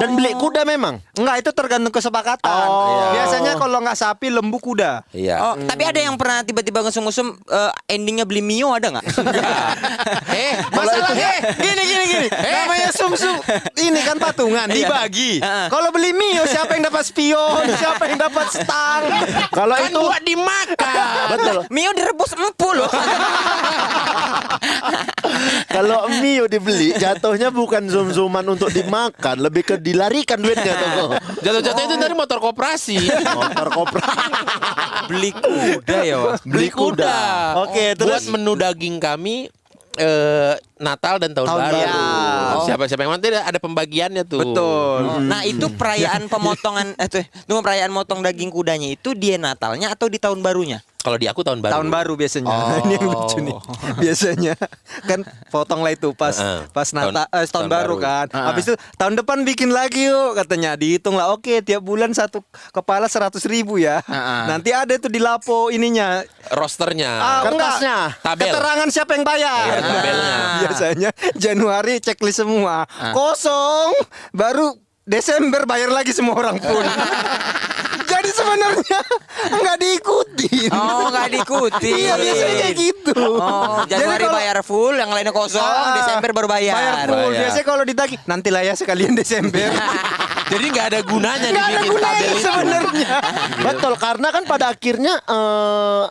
Speaker 4: Dan beli kuda memang.
Speaker 3: Enggak, itu tergantung kesepakatan.
Speaker 1: Iya.
Speaker 3: Biasanya kalau nggak sapi, lembu, kuda.
Speaker 1: Iya.
Speaker 2: Oh, tapi ada yang pernah tiba-tiba ngesum-ngesum endingnya beli Mio ada nggak?
Speaker 3: Masalahnya gini. Namanya sum-sum. Ini kan patungan dibagi. Kalau beli Mio siapa yang dapat spion, siapa yang dapat stang.
Speaker 4: Kalau
Speaker 1: Kan
Speaker 4: itu
Speaker 1: buat dimakan.
Speaker 4: betul.
Speaker 2: Mio direbus empul loh.
Speaker 4: Kalau Mio dibeli jatuhnya bukan zoom-zooman untuk dimakan, lebih ke dilarikan duitnya tuh.
Speaker 1: Jatuh-jatuh itu dari motor koperasi.
Speaker 4: Motor kopra.
Speaker 2: Beli kuda ya, Wak.
Speaker 1: Beli kuda.
Speaker 3: Oke,
Speaker 1: Buat
Speaker 3: terus
Speaker 1: menu daging kami Natal dan tahun,
Speaker 3: Tahun
Speaker 1: baru.
Speaker 3: baru.
Speaker 1: Siapa-siapa yang nanti ada pembagiannya tuh.
Speaker 3: betul.
Speaker 2: Nah itu perayaan pemotongan tunggu, perayaan motong daging kudanya itu dia Natalnya atau di tahun barunya?
Speaker 1: Kalau di aku tahun baru.
Speaker 3: Tahun baru biasanya. Ini yang lucu nih. Biasanya kan potong lah itu pas tahun baru kan. Habis itu tahun depan bikin lagi yuk katanya. Dihitung lah, oke tiap bulan satu kepala 100.000 ya. Nanti ada itu di lapo ininya.
Speaker 1: Rosternya.
Speaker 4: Kertasnya.
Speaker 1: Tabel.
Speaker 3: Keterangan siapa yang bayar.
Speaker 1: Iya, tabelnya.
Speaker 3: Biasanya Januari checklist semua. Kosong. Baru Desember bayar lagi semua orang pun. Jadi sebenarnya nggak diikuti.
Speaker 2: Oh, nggak diikuti.
Speaker 3: Iya biasanya kayak gitu.
Speaker 2: Oh, Januari
Speaker 3: kalau-
Speaker 2: bayar full, yang lainnya kosong, Desember baru bayar.
Speaker 3: Bayar full.
Speaker 1: Bayar.
Speaker 3: Biasanya kalau ditagih nantilah ya sekalian Desember.
Speaker 1: Jadi nggak ada gunanya
Speaker 3: Nggak ada
Speaker 1: dibikin
Speaker 3: gunanya
Speaker 1: tabel itu.
Speaker 3: sebenarnya.
Speaker 4: Betul, karena kan pada akhirnya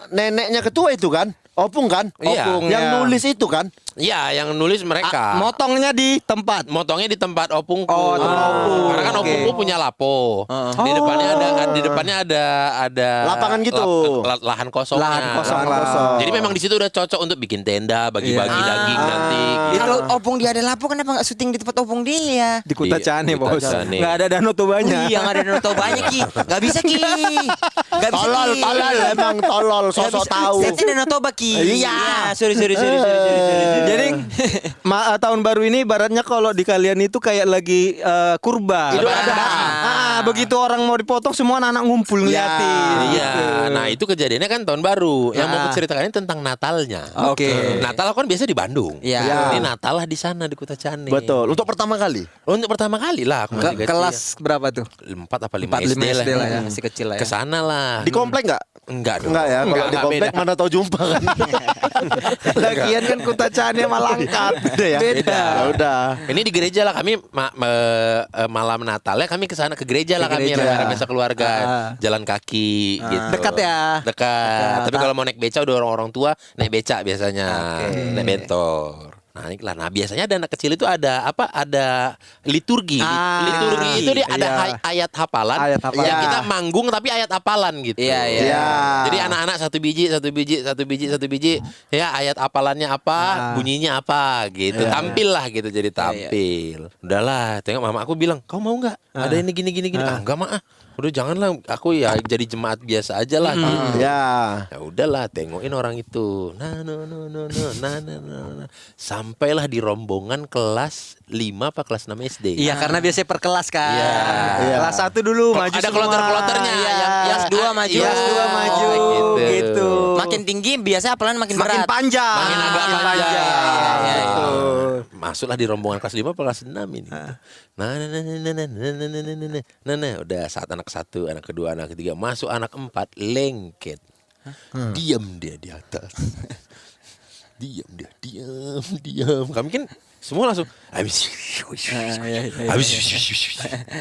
Speaker 4: neneknya ketua itu kan, opung kan,
Speaker 1: Iya.
Speaker 4: opung yang
Speaker 3: Iya.
Speaker 4: nulis itu kan.
Speaker 1: Iya, yang nulis mereka.
Speaker 3: Motongnya di tempat.
Speaker 1: Motongnya di tempat opungku.
Speaker 3: Oh, tempat opung.
Speaker 1: Karena kan
Speaker 3: Oke.
Speaker 1: opungku punya lapo. Di depannya ada
Speaker 4: Lapangan gitu.
Speaker 1: Lahan kosongnya.
Speaker 3: Lahan kosong lah.
Speaker 1: Jadi memang di situ udah cocok untuk bikin tenda, bagi-bagi daging nanti. gitu.
Speaker 2: Kalau opung dia ada lapo, kenapa nggak syuting di tempat opung dia?
Speaker 3: Di Kuta
Speaker 1: Iya,
Speaker 3: Cane
Speaker 1: Kuta
Speaker 3: bos.
Speaker 1: Cane.
Speaker 3: Nggak ada Danau Tobanya.
Speaker 2: Iya, nggak ada noto banyak Ki. Nggak bisa Ki. Nggak bisa
Speaker 4: Tolol,
Speaker 2: Ki.
Speaker 4: tolol, emang tolol,
Speaker 2: Nggak
Speaker 4: sosok
Speaker 2: bisa.
Speaker 4: tahu.
Speaker 2: Saya tidak noto Ki.
Speaker 4: Iya.
Speaker 2: Sorry.
Speaker 3: Jadi tahun baru ini ibaratnya kalau di kalian itu kayak lagi kurban.
Speaker 4: Idul Adha.
Speaker 3: Begitu orang mau dipotong semua anak ngumpul ngeliatin.
Speaker 1: Iya, nah itu kejadiannya kan tahun baru. Yang mau
Speaker 3: Ah.
Speaker 1: aku ceritakan ini tentang Natalnya.
Speaker 3: Oke.
Speaker 1: Natal aku kan biasa di Bandung.
Speaker 2: Iya.
Speaker 1: Ini Natal lah di sana di Kuta Cane.
Speaker 4: Betul, untuk pertama kali.
Speaker 1: Untuk pertama kali lah aku masih kecil.
Speaker 3: Kelas berapa tuh?
Speaker 1: 4 apa 5
Speaker 3: 4, 5
Speaker 1: SD,
Speaker 3: SD lah ya.
Speaker 2: Masih kecil lah ya.
Speaker 1: Kesana lah.
Speaker 4: Di komplek nggak?
Speaker 1: Enggak dong.
Speaker 4: Enggak ya, kalau di komplek
Speaker 1: beda.
Speaker 4: mana tahu jumpa kan.
Speaker 3: Lagian kan Kuta Cane Malangkat.
Speaker 4: Beda ya?
Speaker 3: Beda.
Speaker 4: Ya udah.
Speaker 1: Ini di gereja lah kami malam Natalnya kami ke sana ke gereja lah kami
Speaker 3: gereja.
Speaker 1: rame-rame sekeluarga jalan kaki gitu.
Speaker 3: Dekat ya?
Speaker 1: Dekat. Tapi kalau mau naik beca udah orang-orang tua naik beca biasanya. Naik bentor. naik lah. Nah biasanya ada anak kecil itu ada apa? Ada liturgi. Liturgi itu dia ada ayat hafalan. Yang kita manggung tapi ayat hafalan gitu. Jadi anak-anak satu biji. Ya ayat hafalannya apa, bunyinya apa gitu. Tampil lah gitu, jadi tampil. Udahlah, tengok mama aku bilang, kau mau nggak? Ada ini gini. Enggak mah. Udah janganlah, aku ya jadi jemaat biasa aja lah gitu. Ya udahlah, tengokin orang itu. Nah. Sampailah di rombongan kelas 5 apa kelas 6 SD.
Speaker 3: Iya, karena biasanya per kelas kan. Kelas 1 dulu maju
Speaker 1: ada
Speaker 3: semua.
Speaker 1: kloter-kloternya.
Speaker 2: Yang kedua maju.
Speaker 3: Kelas 2 maju gitu.
Speaker 2: Makin tinggi biasanya hafalan makin
Speaker 3: Makin
Speaker 2: berat.
Speaker 3: panjang.
Speaker 1: Makin agak panjang.
Speaker 3: Gitu.
Speaker 1: Masuklah di rombongan kelas 5 apa kelas 6 ini. Nah, udah saat anak 1, anak kedua, anak ketiga, masuk anak 4 lengket. Diam dia di atas. Diam. Kami kan semua langsung habis.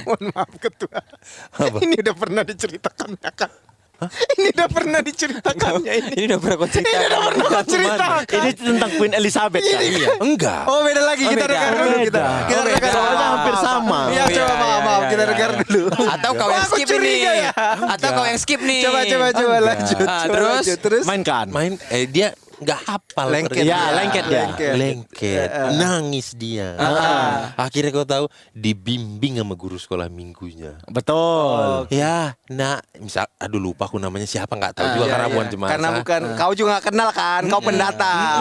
Speaker 3: Mohon maaf ketua. Ini udah pernah diceritakan ya kan? Ini udah pernah diceritakannya ini.
Speaker 2: Ini udah pernah kau ceritakan.
Speaker 4: Ini tentang Queen Elizabeth kan?
Speaker 1: Iya. Enggak.
Speaker 3: Oh beda lagi, kita dengar dulu kita. Kita dengar
Speaker 4: Soalnya hampir sama.
Speaker 3: Iya, coba maaf, kita dengar dulu.
Speaker 2: Atau kau yang
Speaker 3: Aku
Speaker 2: skip
Speaker 3: curiga
Speaker 2: ini.
Speaker 3: ya.
Speaker 2: Atau kau yang skip nih.
Speaker 3: Coba lanjut. Terus
Speaker 4: Mainkan.
Speaker 1: Main dia nggak hafal.
Speaker 3: Lengket.
Speaker 4: Ya, lengket dia.
Speaker 1: Lengket. Nangis dia. Akhirnya kau tahu dibimbing sama guru sekolah minggunya.
Speaker 4: Betul.
Speaker 1: Ya, misal aduh lupa aku namanya siapa, nggak tahu juga karena bukan jemaah.
Speaker 3: Karena bukan kau juga gak kenal kan, kau pendatang.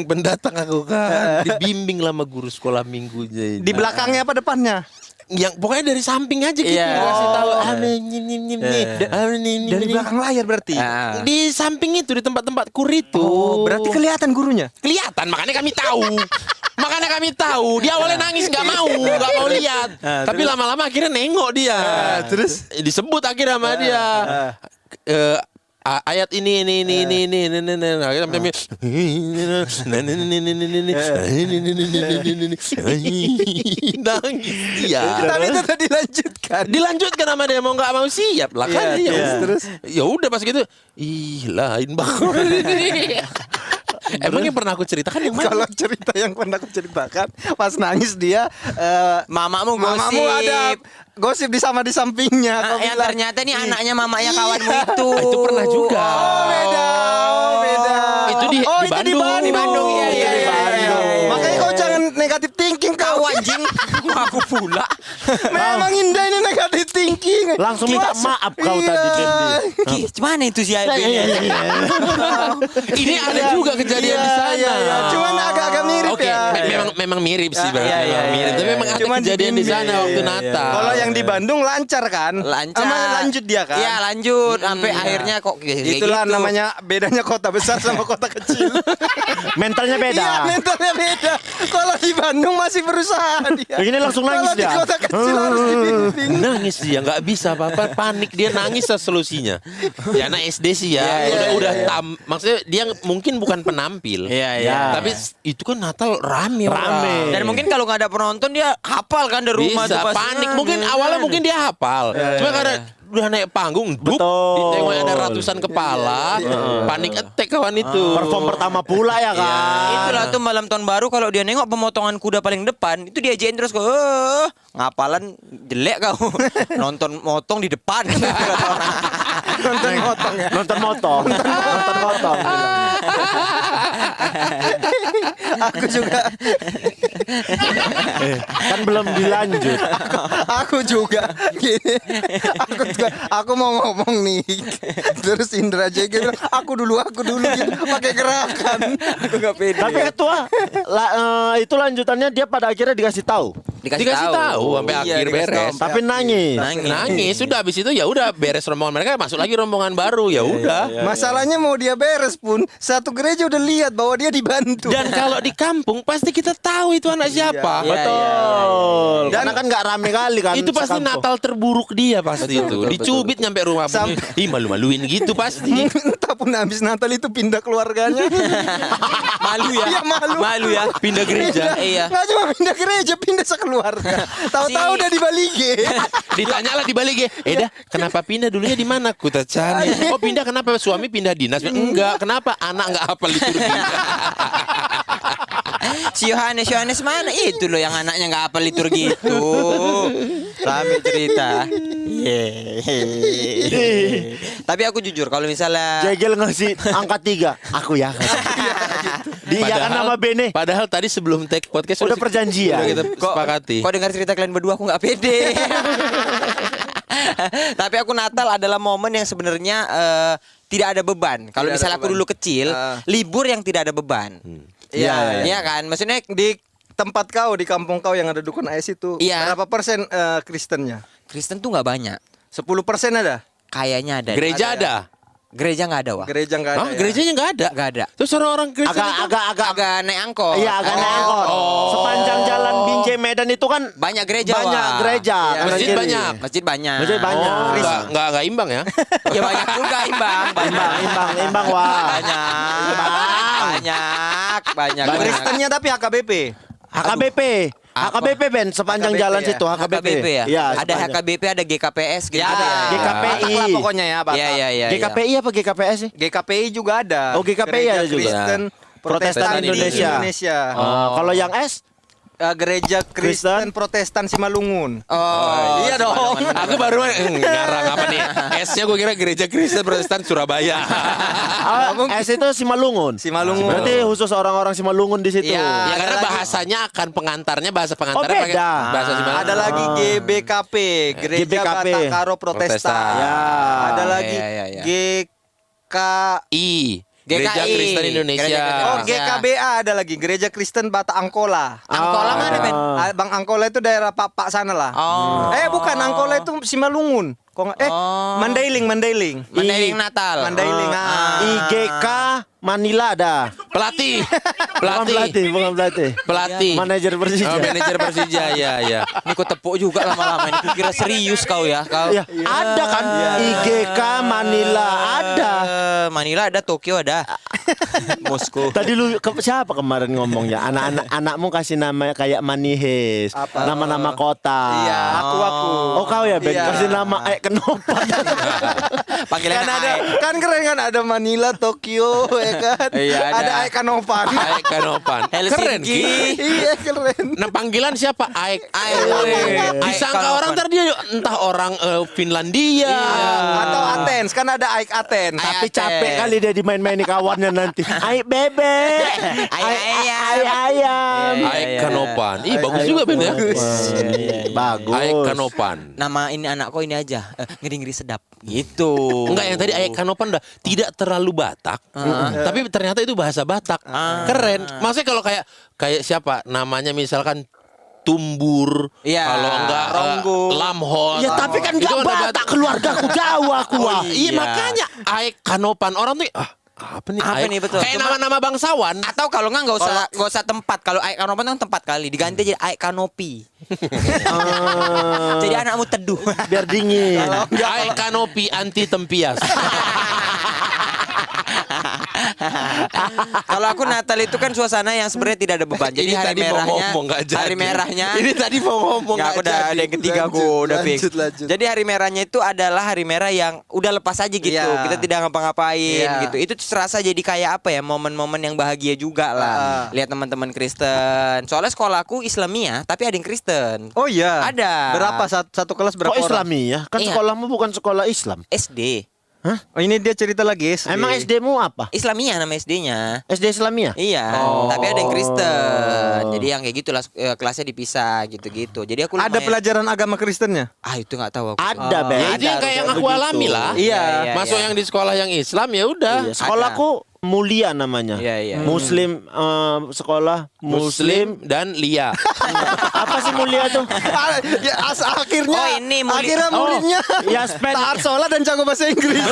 Speaker 1: Pendatang aku kan. Dibimbing lah sama guru sekolah minggunya ini.
Speaker 3: Di belakangnya apa depannya?
Speaker 1: Yang pokoknya dari samping aja gitu. Kasih tahu
Speaker 3: Dari belakang layar berarti.
Speaker 1: di samping itu, di tempat-tempat kur itu.
Speaker 3: Oh, berarti kelihatan gurunya.
Speaker 1: Kelihatan, makanya kami tahu. Dia awalnya nangis nggak mau lihat. Tapi lama-lama akhirnya nengok dia.
Speaker 3: Terus
Speaker 1: disebut akhirnya sama dia. Ayat ini. Nangis dia.
Speaker 3: tapi tetap dilanjutkan.
Speaker 1: Dilanjutkan sama dia, mau nggak mau siap lah kan.
Speaker 3: Terus
Speaker 1: Ya udah pas gitu, lain banget. Emang yang pernah aku ceritakan yang mana?
Speaker 3: kalau cerita yang pernah aku ceritakan, pas nangis dia
Speaker 2: Mamamu
Speaker 3: mamamu ada gosip di sampingnya. Kau
Speaker 2: yang
Speaker 3: bilang,
Speaker 2: ternyata nih anaknya mamanya kawanmu itu.
Speaker 1: Itu pernah juga.
Speaker 3: beda.
Speaker 1: Itu di Bandung.
Speaker 3: Di Bandung.
Speaker 2: Iya.
Speaker 3: Makanya kau jangan negatif thinking kau.
Speaker 2: Kau anjing. Aku pula.
Speaker 3: Memang Indah ini negatif thinking.
Speaker 4: Langsung minta maaf kau tadi, Dendi.
Speaker 2: Gimana itu si Albi?
Speaker 1: Ini ada juga kejadian di sana.
Speaker 3: Cuman agak-agak mirip
Speaker 1: Oke,
Speaker 3: ya.
Speaker 1: memang mirip sih, Bang.
Speaker 3: Iya.
Speaker 1: Mirip. Tapi memang ada
Speaker 3: Cuman
Speaker 1: kejadian di sana waktu Natal.
Speaker 3: Kalau yang di Bandung lancar kan?
Speaker 2: Lancar.
Speaker 3: Sama lanjut dia kan?
Speaker 2: Iya lanjut. Sampai akhirnya kok kayak
Speaker 3: Itulah
Speaker 2: gitu.
Speaker 3: namanya bedanya kota besar sama kota kecil.
Speaker 4: Mentalnya beda.
Speaker 3: Iya, mentalnya beda. Kalau di Bandung masih berusaha dia.
Speaker 4: Begini langsung nangis
Speaker 3: Kalau di
Speaker 4: dia.
Speaker 3: kota kecil harus dibimbing.
Speaker 1: Nangis dia, nggak bisa apa-apa, panik dia, nangis solusinya. Ya anak SD sih ya, udah maksudnya dia mungkin bukan penampil.
Speaker 2: Iya.
Speaker 1: Tapi itu kan Natal rame.
Speaker 2: Dan mungkin kalau nggak ada penonton dia hafal kan dari rumah
Speaker 1: Bisa
Speaker 2: tuh pasti.
Speaker 1: panik. Mungkin awalnya mungkin dia hafal. Cuma karena udah naik panggung, ditengok ada ratusan kepala, panik attack kawan itu.
Speaker 4: Perform pertama pula ya kan.
Speaker 2: Itulah tuh malam tahun baru kalau dia nengok pemotongan kuda paling depan itu dia ajain terus kok ngapalan jelek kau. Nonton motong di depan.
Speaker 3: Nonton motong ya.
Speaker 4: Nonton motong.
Speaker 3: Aku juga.
Speaker 4: Kan belum dilanjut.
Speaker 3: Aku juga. Gini. Aku mau ngomong nih. Terus Indra JG bilang, aku dulu gitu pakai gerakan. Aku enggak pede.
Speaker 4: Tapi ketua itu lanjutannya dia pada akhirnya dikasih tahu.
Speaker 1: Dikasih tahu sampai akhir
Speaker 3: dikasih
Speaker 1: beres.
Speaker 3: tahu.
Speaker 4: Tapi nangis.
Speaker 1: Nangis sudah, habis itu ya udah beres rombongan mereka, masuk lagi rombongan baru, ya udah.
Speaker 3: Masalahnya mau dia beres pun satu gereja udah lihat bahwa dia dibantu.
Speaker 1: Dan kalau di kampung pasti kita tahu itu anak siapa.
Speaker 4: Betul.
Speaker 3: Dan-
Speaker 4: Karena kan nggak rame kali kan.
Speaker 1: Itu pasti
Speaker 4: sekampung.
Speaker 1: Natal terburuk dia pasti itu. Dicubit nyampe rumah. Ih, malu-maluin gitu pasti.
Speaker 3: Entah pun habis Natal itu pindah keluarganya.
Speaker 2: Malu ya.
Speaker 3: Iya, malu
Speaker 2: ya.
Speaker 1: Pindah gereja.
Speaker 2: Iya.
Speaker 3: Nggak cuma pindah gereja, pindah sekeluarga. Tahu-tahu udah di Balige.
Speaker 1: Ditanyalah di balik, dah kenapa pindah, dulunya di mana? Ku tanya. Oh pindah kenapa? Suami pindah dinas? Enggak, kenapa? Anak nggak hafal liturgi.
Speaker 2: Si Yohanes mana? Itu loh yang anaknya nggak hafal liturgi itu. Sambil cerita. Tapi aku jujur kalau misalnya
Speaker 4: Jegel ngasih angka 3. Aku ya. Dia kan nama Bene.
Speaker 1: Padahal tadi sebelum take podcast
Speaker 4: Udah perjanjian.
Speaker 1: Udah kita sepakati.
Speaker 2: kok dengar cerita kalian berdua aku nggak pede. Tapi aku Natal adalah momen yang sebenarnya tidak ada beban. Kalau
Speaker 3: Tidak ada
Speaker 2: misalnya aku
Speaker 3: beban.
Speaker 2: dulu kecil, libur yang tidak ada beban.
Speaker 3: Iya.
Speaker 2: Iya kan? Maksudnya
Speaker 3: Di tempat kau di kampung kau yang ada dukun AS itu
Speaker 2: Iya.
Speaker 3: berapa persen Kristennya?
Speaker 2: Kristen tuh nggak banyak.
Speaker 3: 10% ada?
Speaker 2: Kayaknya ada.
Speaker 1: Gereja ada.
Speaker 2: Gereja nggak ada, Wah.
Speaker 3: Gereja enggak ada.
Speaker 1: Hah?
Speaker 3: Ya?
Speaker 1: Gerejanya nggak ada.
Speaker 2: Nggak ada.
Speaker 1: Terus orang-orang Kristen itu
Speaker 2: Agak naik angkot.
Speaker 4: Iya, agak naik angkot. Sepanjang jalan Binjai Medan itu kan
Speaker 2: Banyak gereja,
Speaker 4: banyak
Speaker 2: Wah.
Speaker 4: gereja.
Speaker 3: Iya,
Speaker 4: kanan
Speaker 1: masjid
Speaker 4: kiri.
Speaker 1: banyak.
Speaker 2: Masjid banyak.
Speaker 4: Masjid banyak.
Speaker 1: Oh,
Speaker 4: Kris-
Speaker 1: nggak imbang ya.
Speaker 2: Ya banyak juga imbang.
Speaker 4: Imbang wah.
Speaker 2: Banyak.
Speaker 3: Kristennya tapi HKBP.
Speaker 4: HKBP. HKBP Ben sepanjang
Speaker 3: HKBP
Speaker 4: jalan
Speaker 3: ya.
Speaker 4: situ HKBP.
Speaker 2: HKBP ya?
Speaker 4: Iya,
Speaker 2: Ada
Speaker 4: sepanjang.
Speaker 2: HKBP, ada GKPS gitu.
Speaker 3: Ya,
Speaker 4: GKPI.
Speaker 3: Batak lah pokoknya ya, Batak.
Speaker 2: Iya.
Speaker 4: GKPI apa GKPS sih?
Speaker 3: GKPI juga ada.
Speaker 4: Oh, GKPI
Speaker 3: Gereja
Speaker 4: ada juga.
Speaker 3: Kristen
Speaker 4: Protestan
Speaker 3: Indonesia.
Speaker 4: Kalau yang S?
Speaker 3: Gereja Kristen Protestan Simalungun.
Speaker 2: Oh,
Speaker 3: Iya dong.
Speaker 1: Aku baru ngarang apa nih? S-nya gue kira Gereja Kristen Protestan Surabaya.
Speaker 4: S itu Simalungun.
Speaker 3: Simalungun.
Speaker 4: Berarti khusus orang-orang Simalungun di situ.
Speaker 3: Iya.
Speaker 1: Ya
Speaker 3: Ada
Speaker 1: karena
Speaker 3: lagi.
Speaker 1: bahasanya akan bahasa pengantarnya
Speaker 4: Oh,
Speaker 1: pakai
Speaker 4: beda.
Speaker 1: bahasa Simalungun.
Speaker 3: Ada lagi GBKP, Gereja
Speaker 4: GBKP.
Speaker 3: Batakaro Protestan.
Speaker 1: Protestan.
Speaker 4: Ya.
Speaker 3: Ada lagi
Speaker 2: Ya.
Speaker 3: GK
Speaker 1: Gereja
Speaker 2: GKI.
Speaker 1: Kristen Indonesia.
Speaker 2: Gereja Kristen
Speaker 3: Oh,
Speaker 2: Indonesia.
Speaker 3: GKBA ada lagi, Gereja Kristen Batak Angkola.
Speaker 2: Angkola mana, Ben?
Speaker 3: Bang Angkola itu daerah Pak sana lah.
Speaker 2: Oh.
Speaker 3: Bukan Angkola itu Simalungun. Mandailing.
Speaker 2: Mandailing Natal.
Speaker 3: Mandailing.
Speaker 4: IGK Manila ada.
Speaker 1: Pelatih.
Speaker 4: Bukan pelatih.
Speaker 1: Pelatih.
Speaker 4: Manajer Persija.
Speaker 1: Oh, manajer Persija ya.
Speaker 2: Ini kok tepuk juga lama-lama ini. Kira serius kau ya. Kau.
Speaker 4: Ya, ada kan IGK Manila ada.
Speaker 2: Manila ada, Tokyo ada. Moskow.
Speaker 4: Tadi lu siapa kemarin ngomongnya? Anakmu kasih nama kayak Manihes,
Speaker 3: Apa?
Speaker 4: nama-nama kota.
Speaker 3: Iya, aku.
Speaker 4: Oh kau ya Ben
Speaker 3: Iya.
Speaker 4: kasih nama Kenopan.
Speaker 2: Panggilan
Speaker 3: Kan ada, kan keren kan ada Manila, Tokyo, ya kan?
Speaker 2: Iya, ada.
Speaker 3: Ada Aikanopan.
Speaker 1: Aek Kanopan. Keren
Speaker 2: Helsinki.
Speaker 1: Ki.
Speaker 3: Iya, keren.
Speaker 1: Nah panggilan siapa? Aek. Disangka
Speaker 2: Kanopan.
Speaker 1: orang ntar dia entah orang Finlandia.
Speaker 3: Atau Athens, kan ada Aik Athens.
Speaker 4: Tapi capek kali dia dimain-maini kawannya nanti. Aik bebek. Aik ayam.
Speaker 1: Aek Kanopan. Ih bagus juga Ben ya.
Speaker 4: Bagus.
Speaker 1: Aek Kanopan.
Speaker 2: Nama ini anak kau ini aja. Ngeri-ngeri sedap. Gitu.
Speaker 1: Enggak yang tadi Aek Kanopan udah tidak terlalu Batak. Tapi ternyata itu bahasa Batak. Keren. Maksudnya kalau kayak siapa namanya misalkan Tumbur,
Speaker 2: Iya.
Speaker 1: kalau enggak
Speaker 2: Ronggo.
Speaker 1: Lamhot.
Speaker 4: Ya tapi kan
Speaker 1: Itu
Speaker 4: gak
Speaker 1: udah
Speaker 4: Batak keluargaku Jawa aku.
Speaker 1: Oh,
Speaker 4: ah.
Speaker 1: iya makanya Aek Kanopan orang tuh apa nih?
Speaker 2: Apa
Speaker 1: Aek?
Speaker 2: nih, betul.
Speaker 1: Kayak
Speaker 2: Cuma-
Speaker 1: nama-nama bangsawan.
Speaker 2: Atau kalau nggak usah tempat. Kalau Aik Kanopan kan tempat kali. Diganti jadi Aik Kanopi. Jadi anakmu teduh.
Speaker 4: Biar dingin.
Speaker 1: Aek Kanopi anti tempias.
Speaker 2: Kalau aku Natal itu kan suasana yang sebenarnya tidak ada beban. Jadi
Speaker 1: Ini
Speaker 2: hari
Speaker 1: tadi mau
Speaker 2: merahnya,
Speaker 1: ngomong, nggak jadi.
Speaker 2: hari merahnya.
Speaker 1: Ini tadi mau ngomong,
Speaker 2: Nggak, aku
Speaker 1: nggak
Speaker 2: udah
Speaker 1: jadi.
Speaker 2: ada yang ketiga aku udah fix.
Speaker 3: lanjut.
Speaker 2: Jadi hari merahnya itu adalah hari merah yang udah lepas aja gitu.
Speaker 3: Iya.
Speaker 2: Kita tidak ngapa-ngapain
Speaker 3: Iya.
Speaker 2: gitu. Itu serasa jadi kayak apa ya? Momen-momen yang bahagia juga lah. Lihat teman-teman Kristen. Soalnya sekolahku Islamiyah, tapi ada yang Kristen.
Speaker 3: Oh iya.
Speaker 2: Ada.
Speaker 3: Berapa satu kelas berapa
Speaker 4: Kok
Speaker 3: orang?
Speaker 4: Islamiyah? Kan
Speaker 2: Iya.
Speaker 4: sekolahmu bukan sekolah Islam.
Speaker 2: SD.
Speaker 3: Oh, ini dia cerita lagi SD.
Speaker 4: Emang SD-mu apa?
Speaker 2: Islamiyah nama SD-nya.
Speaker 4: SD Islamiyah?
Speaker 2: Iya, tapi ada yang Kristen. Jadi yang kayak gitulah kelasnya dipisah gitu-gitu. Jadi aku
Speaker 3: Ada
Speaker 2: lumayan-
Speaker 3: pelajaran agama Kristennya?
Speaker 2: itu nggak tahu aku.
Speaker 4: Ada, Ben.
Speaker 1: Ya itu yang kayak yang aku alami lah.
Speaker 2: Iya, iya,
Speaker 1: Masuk
Speaker 2: iya.
Speaker 1: yang di sekolah yang Islam ya udah.
Speaker 4: Iya, sekolahku Mulia namanya.
Speaker 2: Iya, iya.
Speaker 4: Muslim sekolah
Speaker 1: Muslim dan Lia.
Speaker 4: Apa sih Mulia tuh?
Speaker 3: Ya, akhirnya.
Speaker 2: Oh, ini
Speaker 3: Akhirnya
Speaker 4: Oh,
Speaker 3: muridnya.
Speaker 4: Yaspen.
Speaker 3: Taat sholat dan jago bahasa Inggris.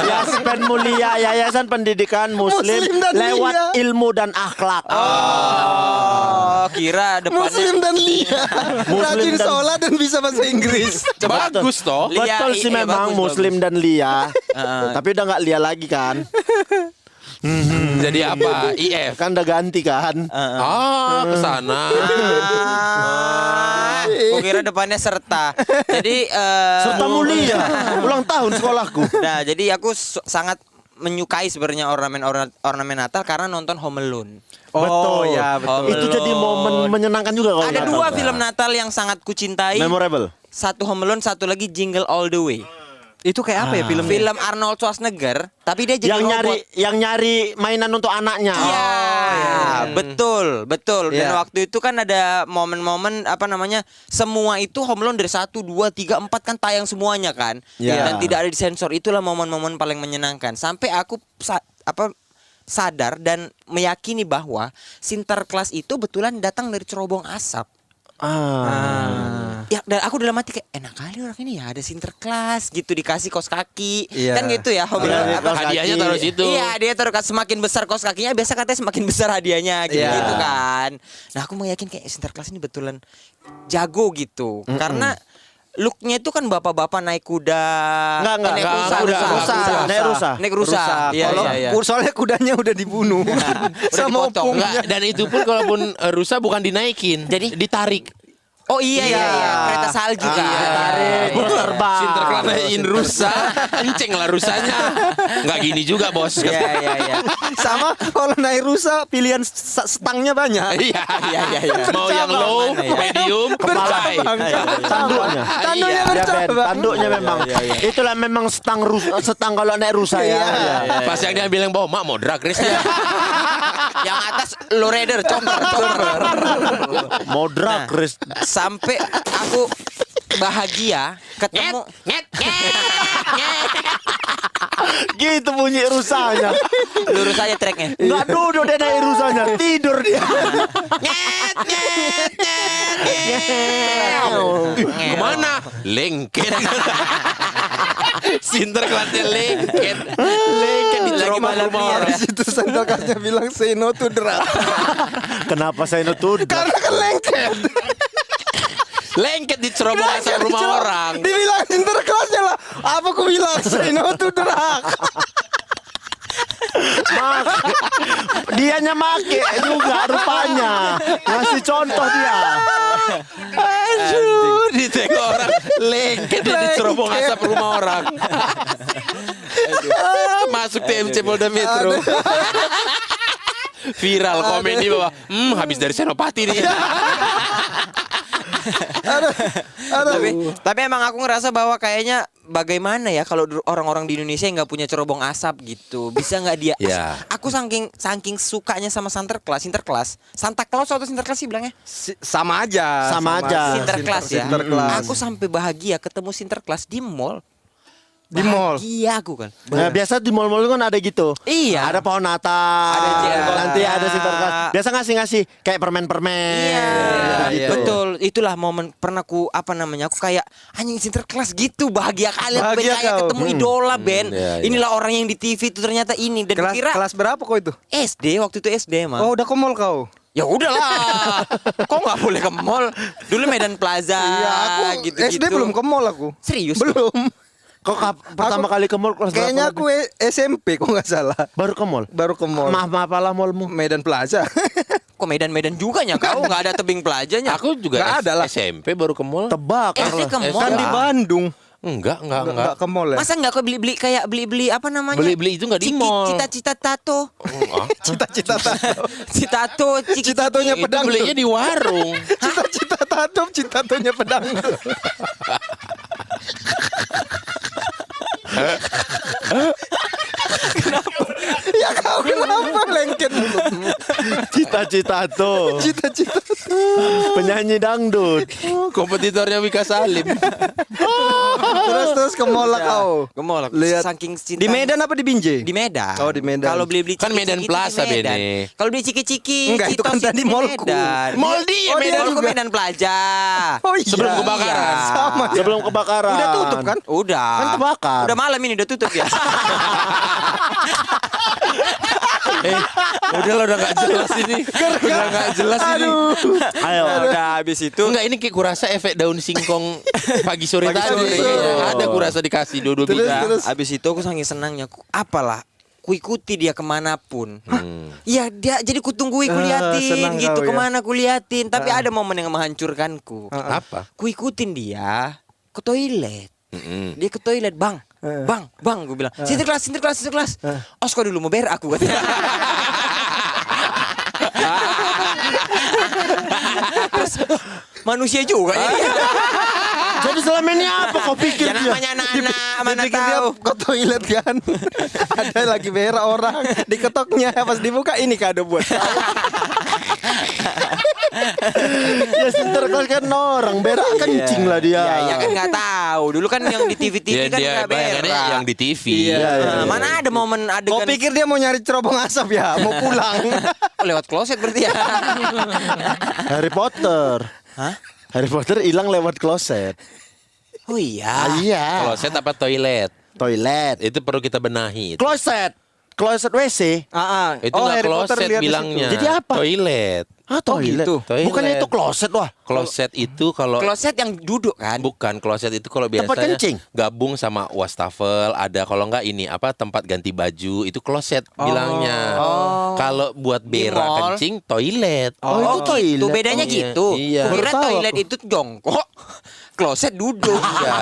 Speaker 4: Yaspen Mulia Yayasan Pendidikan Muslim,
Speaker 3: Muslim dan
Speaker 4: lewat
Speaker 3: Lia.
Speaker 4: ilmu dan akhlak.
Speaker 2: Oh, kira depannya
Speaker 3: Muslim dan Lia.
Speaker 4: Muslim
Speaker 3: Rajin
Speaker 4: dan-
Speaker 3: sholat dan bisa bahasa Inggris.
Speaker 1: Bagus toh.
Speaker 2: Lia,
Speaker 4: Betul sih
Speaker 2: iya,
Speaker 4: memang
Speaker 2: bagus,
Speaker 4: Muslim dan Lia. Tapi udah nggak Lia lagi kan?
Speaker 1: Jadi apa? IF.
Speaker 4: Kan udah ganti kan?
Speaker 1: Ke sana.
Speaker 2: Aku kira depannya serta. Jadi
Speaker 4: Serta Mulia. Ulang tahun sekolahku.
Speaker 2: Nah, jadi aku sangat menyukai sebenarnya ornamen Natal karena nonton Home Alone.
Speaker 4: Betul.
Speaker 3: ya betul.
Speaker 4: Itu jadi momen menyenangkan juga kalau
Speaker 2: Ada
Speaker 4: Natal.
Speaker 2: dua film Natal yang sangat kucintai.
Speaker 4: Memorable.
Speaker 2: Satu Home Alone, satu lagi Jingle All the Way.
Speaker 3: Itu kayak apa ya filmnya?
Speaker 2: Film Arnold Schwarzenegger, tapi dia jadi robot.
Speaker 4: Yang nyari mainan untuk anaknya.
Speaker 2: Iya, betul. Dan
Speaker 3: Iya.
Speaker 2: waktu itu kan ada momen-momen semua itu Home Alone dari 1, 2, 3, 4 kan tayang semuanya kan.
Speaker 4: Iya.
Speaker 2: Dan tidak ada disensor. Itulah momen-momen paling menyenangkan. Sampai aku sadar dan meyakini bahwa Sinterklas itu betulan datang dari cerobong asap. Ya, dan aku dalam hati kayak enak kali orang ini ya ada Sinterklas gitu dikasih kaos kaki.
Speaker 3: Iya.
Speaker 2: Kan gitu ya Home Alone.
Speaker 1: Hadiahnya taruh situ.
Speaker 2: Iya, dia taruh semakin besar kaos kakinya, biasa katanya semakin besar hadiahnya gitu,
Speaker 3: Iya.
Speaker 2: gitu kan. Nah, aku mau yakin kayak Sinterklas ini betulan jago gitu. Karena looknya itu kan bapak-bapak naik kuda.
Speaker 4: Enggak,
Speaker 2: naik
Speaker 4: enggak,
Speaker 2: rusa,
Speaker 4: kuda,
Speaker 2: rusa,
Speaker 4: rusa.
Speaker 2: rusa.
Speaker 4: Naik rusa.
Speaker 2: Naik rusa. Iya,
Speaker 3: Kalau
Speaker 2: iya, iya.
Speaker 3: soalnya kudanya udah dibunuh. Sama
Speaker 2: dipotong.
Speaker 3: opungnya.
Speaker 1: Enggak, dan itu pun kalaupun rusa bukan dinaikin,
Speaker 2: Jadi?
Speaker 1: ditarik.
Speaker 2: Oh iya, iya, iya. Kereta salju kan.
Speaker 4: Tarik, terbang.
Speaker 1: Sinterklas naikin rusa, enceng lah rusanya. Enggak gini juga, Bos.
Speaker 2: Iya, iya, iya.
Speaker 3: Sama kalau naik rusa pilihan stangnya banyak.
Speaker 1: Iya,
Speaker 2: iya, iya.
Speaker 1: Mau yang low, medium, high.
Speaker 4: Tanduknya.
Speaker 3: Tanduknya
Speaker 4: Iya, Ben.
Speaker 3: bercabang.
Speaker 4: Tanduknya memang. Itulah memang stang kalau naik rusa ya.
Speaker 1: Pas yang dia bilang bawa mak mau drag race dia.
Speaker 2: Yang atas lowrider, chopper.
Speaker 4: Mau drag race.
Speaker 2: Sampai aku bahagia ketemu
Speaker 4: Gitu bunyi rusanya.
Speaker 2: lurus aja tracknya.
Speaker 4: Enggak duduk dia naik rusanya, tidur dia.
Speaker 1: Kemana? Lengket. Sinterklasnya lengket. Lengket di
Speaker 2: Lagi balap
Speaker 1: rumah
Speaker 2: liar
Speaker 1: orang.
Speaker 2: ya.
Speaker 3: Situ Sinterklasnya bilang say no to drug.
Speaker 4: Kenapa saya nutut?
Speaker 3: Karena kan lengket.
Speaker 1: Lengket di cerobong asap rumah orang.
Speaker 3: Dibilang Sinterklasnya lah. Apa aku bilang say no to drug.
Speaker 4: Dianya make juga rupanya. Ngasih contoh dia.
Speaker 1: Aduh, ditengok orang lengket dia di cerobong asap rumah orang. Masuk TMC Polda Metro. Viral komen di bawah. Habis dari Senopati nih.
Speaker 2: Tapi emang aku ngerasa bahwa kayaknya bagaimana ya kalau orang-orang di Indonesia yang nggak punya cerobong asap gitu, bisa nggak dia?
Speaker 1: Ya.
Speaker 2: Aku saking sukanya sama Sinterklas, Santa Claus atau Sinterklas sih bilangnya?
Speaker 3: Sama aja.
Speaker 4: Sama aja.
Speaker 2: Sinterklas ya.
Speaker 3: Sinterklas.
Speaker 2: Aku sampai bahagia ketemu Sinterklas di mall.
Speaker 3: Di mall.
Speaker 2: Bahagia aku kan.
Speaker 4: Nah, biasa di mall-mall kan ada gitu.
Speaker 2: Iya.
Speaker 4: Ada pohon Natal.
Speaker 2: Ada jenggot.
Speaker 4: Nanti
Speaker 2: Iya.
Speaker 4: ada Sinterklas. Biasa ngasih kayak permen-permen.
Speaker 2: Iya,
Speaker 3: iya.
Speaker 2: betul. Itulah momen pernah aku aku kayak anjing Sinterklas gitu, bahagia kali aku
Speaker 3: Bahagia
Speaker 2: kayak
Speaker 3: kau.
Speaker 2: ketemu idola Ben.
Speaker 1: iya, iya.
Speaker 2: Inilah orang yang di TV itu ternyata ini dan
Speaker 3: Kelas,
Speaker 2: kira
Speaker 3: kelas berapa kau itu?
Speaker 2: SD waktu itu SD mah.
Speaker 3: Oh udah ke mall kau?
Speaker 2: Ya udahlah. Kok nggak boleh ke mall? Dulu Medan Plaza.
Speaker 3: Iya aku
Speaker 2: gitu-gitu.
Speaker 3: SD belum ke mall aku.
Speaker 2: Serius?
Speaker 3: Belum.
Speaker 4: Kok pertama kali ke mall kelas
Speaker 3: Kayaknya
Speaker 4: berapa?
Speaker 3: aku SMP kok nggak salah.
Speaker 4: Baru ke mall.
Speaker 3: Baru ke mall.
Speaker 4: Maaf apalah mallmu.
Speaker 3: Medan Plaza.
Speaker 2: Kok Medan juga nya kau nggak ada tebing plazanya?
Speaker 1: Aku juga
Speaker 3: Nggak ada lah.
Speaker 1: SMP baru ke mall.
Speaker 4: Tebak.
Speaker 2: SD ke mall.
Speaker 3: Kan di Bandung.
Speaker 1: Enggak.
Speaker 3: Nggak ke mall ya.
Speaker 2: Masa nggak kau beli apa namanya?
Speaker 1: Beli-beli itu nggak di mall.
Speaker 2: Cita-cita tato.
Speaker 3: Cita-cita tato.
Speaker 2: Citato,
Speaker 3: Citatonya
Speaker 1: Itu
Speaker 3: pedang.
Speaker 1: belinya di warung.
Speaker 3: Cita-cita tato, citatonya pedang. Ya kau kenapa lengket mulutmu?
Speaker 4: Cita-cita tuh.
Speaker 3: Cita-cita.
Speaker 4: Penyanyi dangdut.
Speaker 1: Kompetitornya Wika Salim.
Speaker 3: Terus ke mall lah kau.
Speaker 2: Ke mall.
Speaker 3: Lihat.
Speaker 2: Saking cinta.
Speaker 3: Di Medan apa di Binjai?
Speaker 2: Di Medan.
Speaker 3: Oh, di Medan.
Speaker 2: Kalau beli
Speaker 1: Kan Medan
Speaker 2: ciki-ciki
Speaker 1: Plaza,
Speaker 2: di Medan.
Speaker 1: Bene.
Speaker 2: Kalau beli ciki-ciki
Speaker 3: Enggak, itu kan
Speaker 2: Citos
Speaker 3: tadi
Speaker 2: di
Speaker 3: mallku.
Speaker 2: Medan.
Speaker 1: Mall dia
Speaker 3: Oh,
Speaker 1: Medan
Speaker 2: Mallku
Speaker 1: juga.
Speaker 2: Medan Plaza.
Speaker 3: Oh iya.
Speaker 1: Sebelum kebakaran.
Speaker 3: Sama ya.
Speaker 4: Sebelum kebakaran.
Speaker 3: Udah tutup kan?
Speaker 2: Udah.
Speaker 4: Kan terbakar.
Speaker 2: Udah malam ini udah tutup ya.
Speaker 1: Udah lah udah gak jelas ini. Udah gak jelas ini.
Speaker 4: Ayo.
Speaker 2: Udah habis itu.
Speaker 1: Enggak ini kayak kurasa efek daun singkong pagi sore
Speaker 3: Pagi
Speaker 1: tadi.
Speaker 3: sore.
Speaker 1: Iya, ada kurasa dikasih dua-dua
Speaker 3: Terus,
Speaker 1: biji.
Speaker 3: terus.
Speaker 2: Habis itu aku saking senangnya. Apalah. Ku ikuti dia kemanapun. Iya dia jadi kutunggui
Speaker 3: senang
Speaker 2: kuliatin gitu
Speaker 3: kau ya.
Speaker 2: kemana kuliatin. Tapi ada momen yang menghancurkanku.
Speaker 1: Apa?
Speaker 2: Ku ikutin dia ke toilet. Dia ke toilet, bang, gue bilang, sinterklas. Kau dulu mau berak aku katanya. Terus, manusia juga ini.
Speaker 4: Jadi selama ini apa kau pikir
Speaker 2: Ya
Speaker 4: dia?
Speaker 2: namanya anak-anak, mana
Speaker 3: Dipikir dia
Speaker 2: tahu.
Speaker 3: ke toilet kan. Ada lagi berak orang, diketoknya pas dibuka ini kado buat saya.
Speaker 4: Ya sinterklas kan orang berak kencing lah dia.
Speaker 2: Ya kan nggak tahu. Dulu kan yang di TV-TV kan
Speaker 1: dia
Speaker 2: nggak
Speaker 1: bayangannya
Speaker 2: berak.
Speaker 1: yang di TV.
Speaker 2: Nah, mana ada momen
Speaker 3: Kau
Speaker 2: adegan
Speaker 3: pikir dia mau nyari cerobong asap ya, mau pulang.
Speaker 2: lewat kloset berarti ya?
Speaker 4: Harry Potter.
Speaker 2: Hah?
Speaker 4: Harry Potter hilang lewat kloset.
Speaker 2: Oh iya.
Speaker 4: Iya.
Speaker 1: Kloset apa toilet?
Speaker 4: Toilet.
Speaker 1: Itu perlu kita benahi.
Speaker 4: Kloset. Kloset WC.
Speaker 1: Itu nggak
Speaker 3: Harry Potter
Speaker 1: kloset
Speaker 3: lihat di
Speaker 1: bilangnya.
Speaker 3: situ.
Speaker 4: Jadi apa?
Speaker 1: Toilet.
Speaker 4: Ah, toilet.
Speaker 3: gitu.
Speaker 1: Toilet.
Speaker 4: Bukannya itu kloset wah.
Speaker 1: Kloset itu kalau
Speaker 2: Kloset yang duduk kan?
Speaker 1: bukan kloset itu kalau
Speaker 4: Tempat
Speaker 1: biasanya
Speaker 4: kencing?
Speaker 1: gabung sama wastafel ada kalau enggak ini apa tempat ganti baju itu kloset bilangnya. Kalau buat
Speaker 2: Di
Speaker 1: berak
Speaker 2: mall?
Speaker 1: kencing toilet.
Speaker 4: Oh, itu
Speaker 2: gitu.
Speaker 4: toilet.
Speaker 2: Bedanya
Speaker 1: Oh, iya.
Speaker 2: gitu.
Speaker 1: Iya.
Speaker 2: Kira
Speaker 4: Baru tahu
Speaker 2: toilet
Speaker 4: aku.
Speaker 2: itu jongkok, kloset duduk.
Speaker 1: Iya.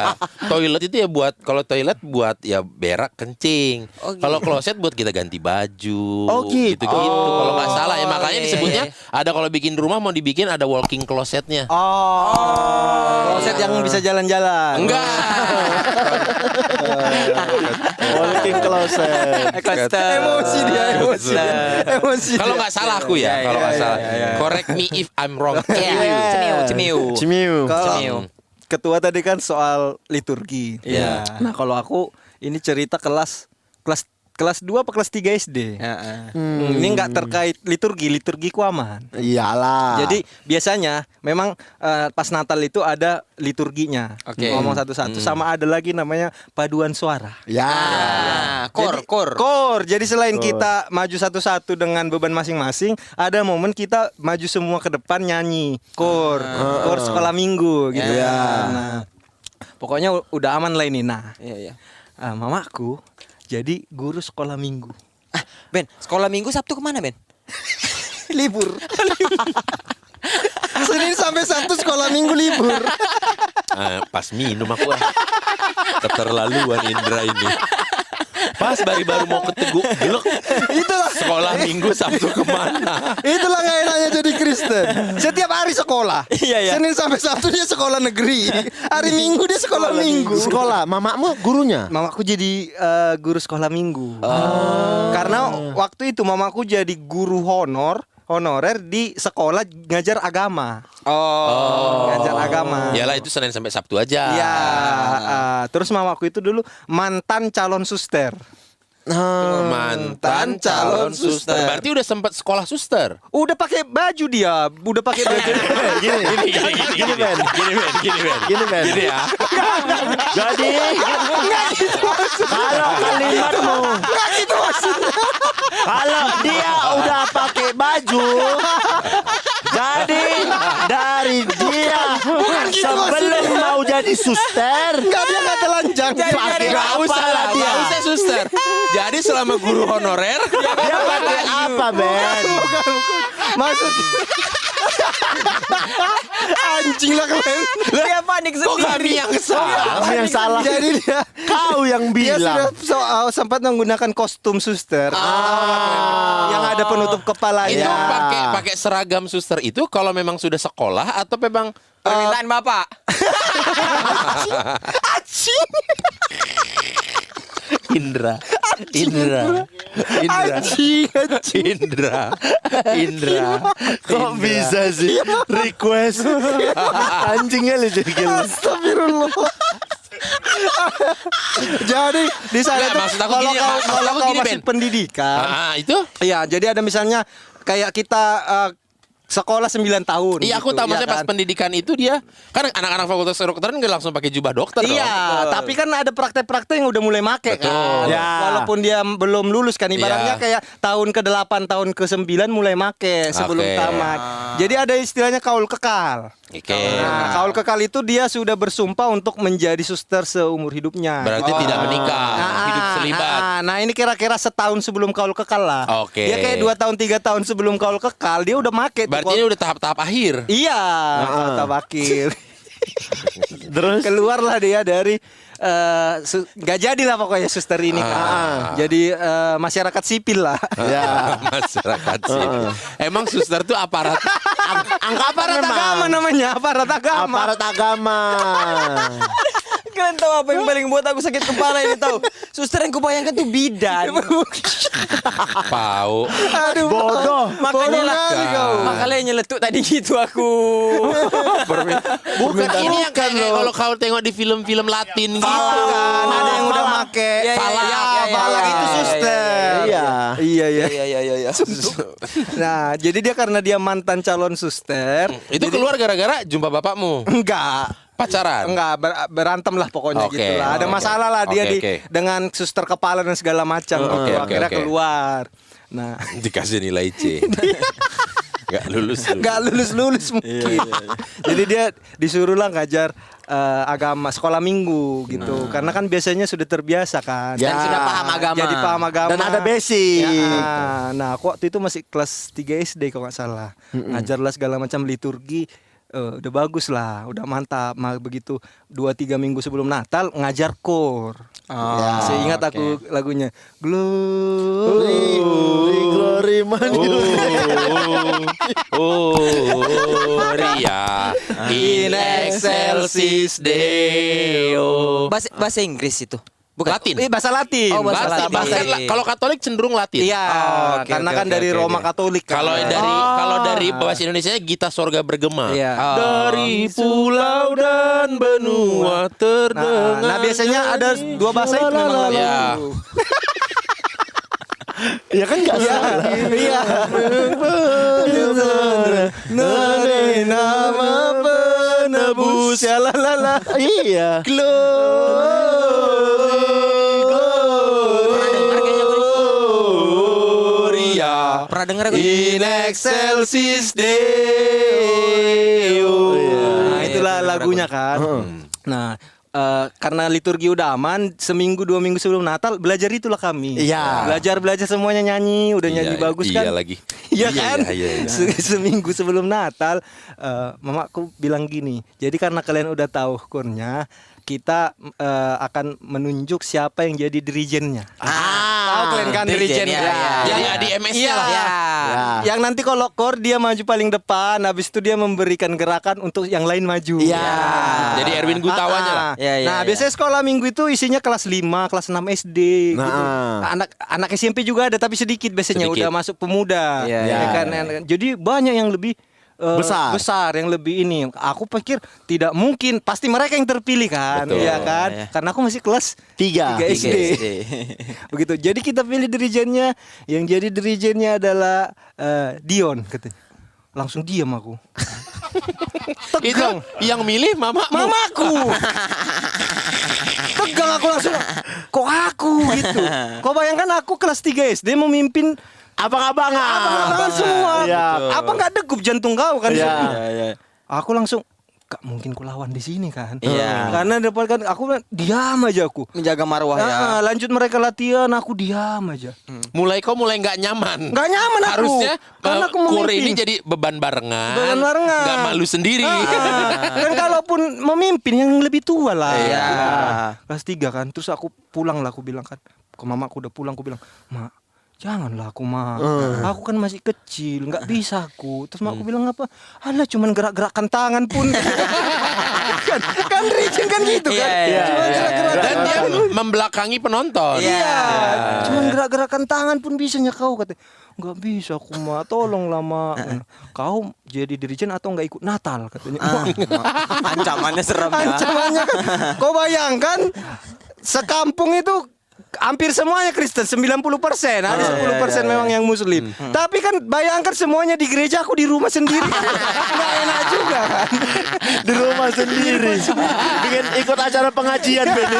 Speaker 1: Toilet itu ya buat kalau toilet buat ya berak kencing.
Speaker 2: Oh, gitu.
Speaker 1: Kalau kloset buat kita ganti baju.
Speaker 4: Oh, gitu.
Speaker 1: Gitu. Kalau nggak salah ya makanya
Speaker 2: iya, iya,
Speaker 1: disebutnya
Speaker 2: iya.
Speaker 1: ada kalau bikin rumah mau dibikin ada walking closetnya.
Speaker 3: Kloset yang bisa jalan-jalan.
Speaker 1: Enggak.
Speaker 4: Walking closet.
Speaker 3: Emosi dia, emosi.
Speaker 1: Kalau nggak salah aku ya, kalau nggak salah. Correct me if I'm wrong.
Speaker 2: Cemiu.
Speaker 4: Cimiu.
Speaker 3: Kalau ketua tadi kan soal liturgi.
Speaker 1: Iya.
Speaker 3: Nah, kalau aku ini cerita kelas 2 apa kelas 3 SD. Ini nggak terkait liturgiku aman.
Speaker 4: Iyalah.
Speaker 3: Jadi biasanya memang pas Natal itu ada liturginya.
Speaker 2: Oke.
Speaker 3: Ngomong satu-satu sama ada lagi namanya paduan suara.
Speaker 4: ya.
Speaker 2: Kor.
Speaker 3: Jadi selain kita maju satu-satu dengan beban masing-masing, ada momen kita maju semua ke depan nyanyi kor sekolah minggu gitu
Speaker 2: Ya.
Speaker 3: kan. Nah, pokoknya udah aman lah ini. Nah,
Speaker 2: Iya, iya.
Speaker 3: mamaku jadi guru sekolah minggu.
Speaker 2: Ben, sekolah minggu Sabtu kemana Ben?
Speaker 3: Libur. Senin sampai Sabtu sekolah minggu libur.
Speaker 1: Pas minum aku keterlaluan Indra ini. Pas baru mau keteguk gelek.
Speaker 3: Itulah
Speaker 1: Sekolah minggu Sabtu kemana?
Speaker 3: Itulah nggak enaknya jadi Kristen. Setiap hari sekolah.
Speaker 2: Iya.
Speaker 3: Senin sampai Sabtu dia sekolah negeri. Hari Minggu dia sekolah minggu.
Speaker 4: Sekolah, mamamu gurunya.
Speaker 3: Mamaku jadi guru sekolah minggu. Karena waktu itu mamaku jadi guru honorer di sekolah ngajar agama. Ngajar agama.
Speaker 1: Yalah itu Senin sampai Sabtu aja.
Speaker 3: Iya. Terus mamaku itu dulu mantan calon suster.
Speaker 1: Mantan calon suster. Berarti udah sempat sekolah suster.
Speaker 3: Udah pakai baju dia, udah pakai baju.
Speaker 4: Gini Ben.
Speaker 1: Gini ya.
Speaker 4: Jadi kalau kalimatmu, kalau dia udah pakai baju, jadi dari dia sebelum mau jadi suster,
Speaker 3: Dia nggak telanjang.
Speaker 4: pakai
Speaker 1: Gak
Speaker 4: apa
Speaker 1: usah
Speaker 4: lah
Speaker 1: lah,
Speaker 4: dia?
Speaker 1: gak usah suster. Jadi selama guru honorer,
Speaker 4: Dia pakai apa Ben?
Speaker 3: Maksud anjing lah kalian.
Speaker 2: Dia panik
Speaker 1: kok kami yang salah?
Speaker 4: Kamu yang salah.
Speaker 3: Jadi dia
Speaker 4: Kau yang
Speaker 3: dia
Speaker 4: bilang.
Speaker 3: sudah sempat menggunakan kostum suster. Yang ada penutup kepalanya.
Speaker 1: Itu
Speaker 4: Ya.
Speaker 1: pakai seragam suster itu kalau memang sudah sekolah atau memang
Speaker 2: permintaan Bapak.
Speaker 1: Indra. Indra.
Speaker 4: Kok bisa sih request anjingnya lu jadi gila.
Speaker 3: Astagfirullah. Jadi di sana
Speaker 1: Nggak,
Speaker 3: tuh
Speaker 1: maksud aku
Speaker 3: kalau
Speaker 1: gini,
Speaker 3: kau
Speaker 1: maksud
Speaker 3: kalau
Speaker 1: aku
Speaker 3: kau
Speaker 1: gini,
Speaker 3: masih
Speaker 1: Ben.
Speaker 3: pendidikan,
Speaker 1: Itu?
Speaker 3: iya jadi ada misalnya kayak kita sekolah 9 tahun.
Speaker 1: Iya aku
Speaker 3: gitu,
Speaker 1: tahu
Speaker 3: ya
Speaker 1: maksudnya pas
Speaker 3: kan?
Speaker 1: pendidikan itu dia kan anak-anak fakultas kedokteran nggak langsung pakai jubah dokter
Speaker 3: Iya,
Speaker 1: dong.
Speaker 3: tapi kan ada praktek-praktek yang udah mulai make
Speaker 1: Betul.
Speaker 3: kan.
Speaker 4: Ya.
Speaker 3: Walaupun dia belum lulus kan ibaratnya
Speaker 1: Iya.
Speaker 3: kayak tahun ke-8, tahun ke-9 mulai make sebelum
Speaker 1: Oke.
Speaker 3: tamat. Jadi ada istilahnya kaul kekal.
Speaker 1: Oke.
Speaker 3: Nah, kaul kekal itu dia sudah bersumpah untuk menjadi suster seumur hidupnya.
Speaker 1: Berarti tidak menikah, hidup selibat.
Speaker 3: Nah, ini kira-kira setahun sebelum kaul kekal lah.
Speaker 1: Oke.
Speaker 3: Dia kayak 2 tahun 3 tahun sebelum kaul kekal dia udah make tuh
Speaker 1: Berarti ini udah tahap-tahap akhir.
Speaker 3: Iya, tahap akhir.
Speaker 4: Terus?
Speaker 3: Keluarlah dia dari nggak jadilah pokoknya suster ini kan. Jadi masyarakat sipil lah.
Speaker 4: Ya.
Speaker 1: Masyarakat sih. Emang suster tuh aparat.
Speaker 3: Aparat agama namanya, aparat agama.
Speaker 4: Aparat agama.
Speaker 2: Kalian tahu apa yang paling buat aku sakit kepala ini tahu? Suster yang kubayangkan tuh bidan.
Speaker 1: Pau.
Speaker 3: Aduh,
Speaker 4: Bodoh.
Speaker 2: Makanya lah,
Speaker 3: kali kau.
Speaker 2: makanya nyeletuk tadi gitu aku.
Speaker 1: Bukan ini yang kayak kalau kau tengok di film-film Latin gitu.
Speaker 3: Kan ada yang udah make
Speaker 1: Falak.
Speaker 3: falak itu suster.
Speaker 4: Iya.
Speaker 3: Iya iya.
Speaker 2: Iya.
Speaker 3: Nah, jadi dia karena dia mantan calon suster,
Speaker 1: Itu keluar gara-gara jumpa bapakmu.
Speaker 3: enggak
Speaker 1: Pacaran.
Speaker 3: berantem lah pokoknya
Speaker 1: Oke,
Speaker 3: gitu lah. Ada
Speaker 1: oke.
Speaker 3: masalah lah dia
Speaker 1: Oke, oke.
Speaker 3: dengan suster kepala dan segala macam gitu.
Speaker 1: Oke, oke,
Speaker 3: Akhirnya
Speaker 1: oke.
Speaker 3: keluar. Nah,
Speaker 1: Dikasih nilai C. Gak lulus.
Speaker 3: nggak lulus mungkin. Jadi dia disuruh lah ngajar agama sekolah minggu gitu. Karena kan biasanya sudah terbiasa kan.
Speaker 4: Ya.
Speaker 2: Dan sudah paham agama.
Speaker 3: Jadi paham agama.
Speaker 4: Dan ada basic.
Speaker 3: Ya, nah, aku waktu itu masih kelas 3 SD kalau nggak salah. Ngajarlah segala macam liturgi. Udah bagus lah, udah mantap. Begitu 2-3 minggu sebelum Natal ngajar kor. Saya ingat aku lagunya Glory.
Speaker 4: Glory
Speaker 1: Ria in excelsis Deo.
Speaker 2: Bahasa Inggris itu. Bukan.
Speaker 1: Latin.
Speaker 3: Bahasa Latin.
Speaker 2: Oh, bahasa
Speaker 1: Bahasa
Speaker 2: Latin.
Speaker 1: kalau Katolik cenderung Latin.
Speaker 3: Iya,
Speaker 2: Oh, oke,
Speaker 3: karena
Speaker 2: oke,
Speaker 3: kan
Speaker 2: oke,
Speaker 3: dari
Speaker 2: oke,
Speaker 3: Roma
Speaker 2: oke.
Speaker 3: Katolik kan.
Speaker 1: Kalau dari bahasa Indonesia Gita Sorga Bergema.
Speaker 3: Iya.
Speaker 1: Dari pulau dan benua terdengar.
Speaker 3: Nah, biasanya ada 2 bahasa itu memang lalu.
Speaker 1: Ya.
Speaker 4: Ya kan nggak salah.
Speaker 3: Iya. Nama penebus ya la.
Speaker 4: Iya.
Speaker 1: Gloria
Speaker 2: Pernah dengar aku?
Speaker 1: in excelsis Deo.
Speaker 3: Nah, itulah lagunya kan. Nah, karena liturgi udah aman, seminggu 2 minggu sebelum Natal belajar itulah kami.
Speaker 4: Iya.
Speaker 3: Belajar semua nyanyi, udah nyanyi bagus kan?
Speaker 1: Iya lagi.
Speaker 3: Iya kan?
Speaker 1: Iya.
Speaker 3: Seminggu sebelum Natal, mamaku bilang gini. Jadi karena kalian udah tahu kurnya, kita akan menunjuk siapa yang jadi dirijennya. Tahu kalian kan
Speaker 2: dirijen,
Speaker 3: dirijen?
Speaker 2: ya.
Speaker 1: Jadi ada MS-nya lah.
Speaker 2: Ya.
Speaker 3: Yang nanti kalau kor dia maju paling depan, habis itu dia memberikan gerakan untuk yang lain maju.
Speaker 4: Iya.
Speaker 1: Jadi Erwin Gutawanya lah.
Speaker 2: Ya,
Speaker 3: Nah, biasanya sekolah minggu itu isinya kelas 5, kelas 6 SD gitu.
Speaker 4: Nah.
Speaker 3: Anak SMP juga ada tapi sedikit biasanya
Speaker 1: Sedikit.
Speaker 3: udah masuk pemuda.
Speaker 2: Iya,
Speaker 3: Ya
Speaker 2: iya,
Speaker 3: kan? Jadi banyak yang lebih
Speaker 4: Besar.
Speaker 3: yang lebih ini. Aku pikir tidak mungkin, pasti mereka yang terpilih kan,
Speaker 1: Betul.
Speaker 3: iya kan?
Speaker 2: Iya.
Speaker 3: Karena aku masih kelas
Speaker 4: 3.
Speaker 3: 3 SD. Begitu. Jadi kita pilih dirijennya, yang jadi dirijennya adalah Dion katanya. Langsung diam aku.
Speaker 1: Itu yang milih mamamu.
Speaker 3: Mamaku. Tegang aku langsung. Kok aku gitu. Kau bayangkan aku kelas 3 SD memimpin
Speaker 4: Abang-abangan.
Speaker 3: abang-abangan semua.
Speaker 4: Iya.
Speaker 3: Apa nggak degup jantung kau kan?
Speaker 4: Iya.
Speaker 3: Aku langsung gak mungkin ku lawan di sini kan.
Speaker 2: Iya.
Speaker 3: Karena depan kan aku bilang, diam aja aku.
Speaker 2: Menjaga marwah ya.
Speaker 3: Nah, lanjut mereka latihan, aku diam aja.
Speaker 1: Mulai nggak nyaman.
Speaker 3: Nggak nyaman aku.
Speaker 1: Harusnya
Speaker 3: karena aku
Speaker 1: kur
Speaker 3: memimpin.
Speaker 1: ini jadi beban barengan.
Speaker 3: Beban barengan.
Speaker 1: Nggak malu sendiri.
Speaker 3: Dan kalaupun memimpin yang lebih tua lah.
Speaker 2: Iya.
Speaker 3: Kelas 3 kan. Terus aku pulang lah, aku bilang kan ke mamaku udah pulang, aku bilang, "Mak, janganlah aku mah, aku kan masih kecil, nggak bisa aku." Terus mak aku bilang apa? Alah, cuman gerak-gerakan tangan pun. kan Rijen kan gitu kan.
Speaker 2: Iya,
Speaker 3: Cuman gerak-gerakan
Speaker 1: Dan dia
Speaker 3: tangan.
Speaker 1: membelakangi penonton.
Speaker 3: Iya, cuman gerak-gerakan tangan pun bisanya kau katanya. Nggak bisa aku mah, tolonglah mak. Kau jadi dirijen atau nggak ikut Natal katanya.
Speaker 2: Ancamannya serem ya.
Speaker 3: Ancamannya kan. Kau bayangkan sekampung itu hampir semuanya Kristen, 90%. Ada 10% memang yang Muslim. Tapi kan bayangkan semuanya di gereja, aku di rumah sendiri. Nggak enak juga kan.
Speaker 4: Di rumah sendiri. Bikin ikut acara pengajian Benny.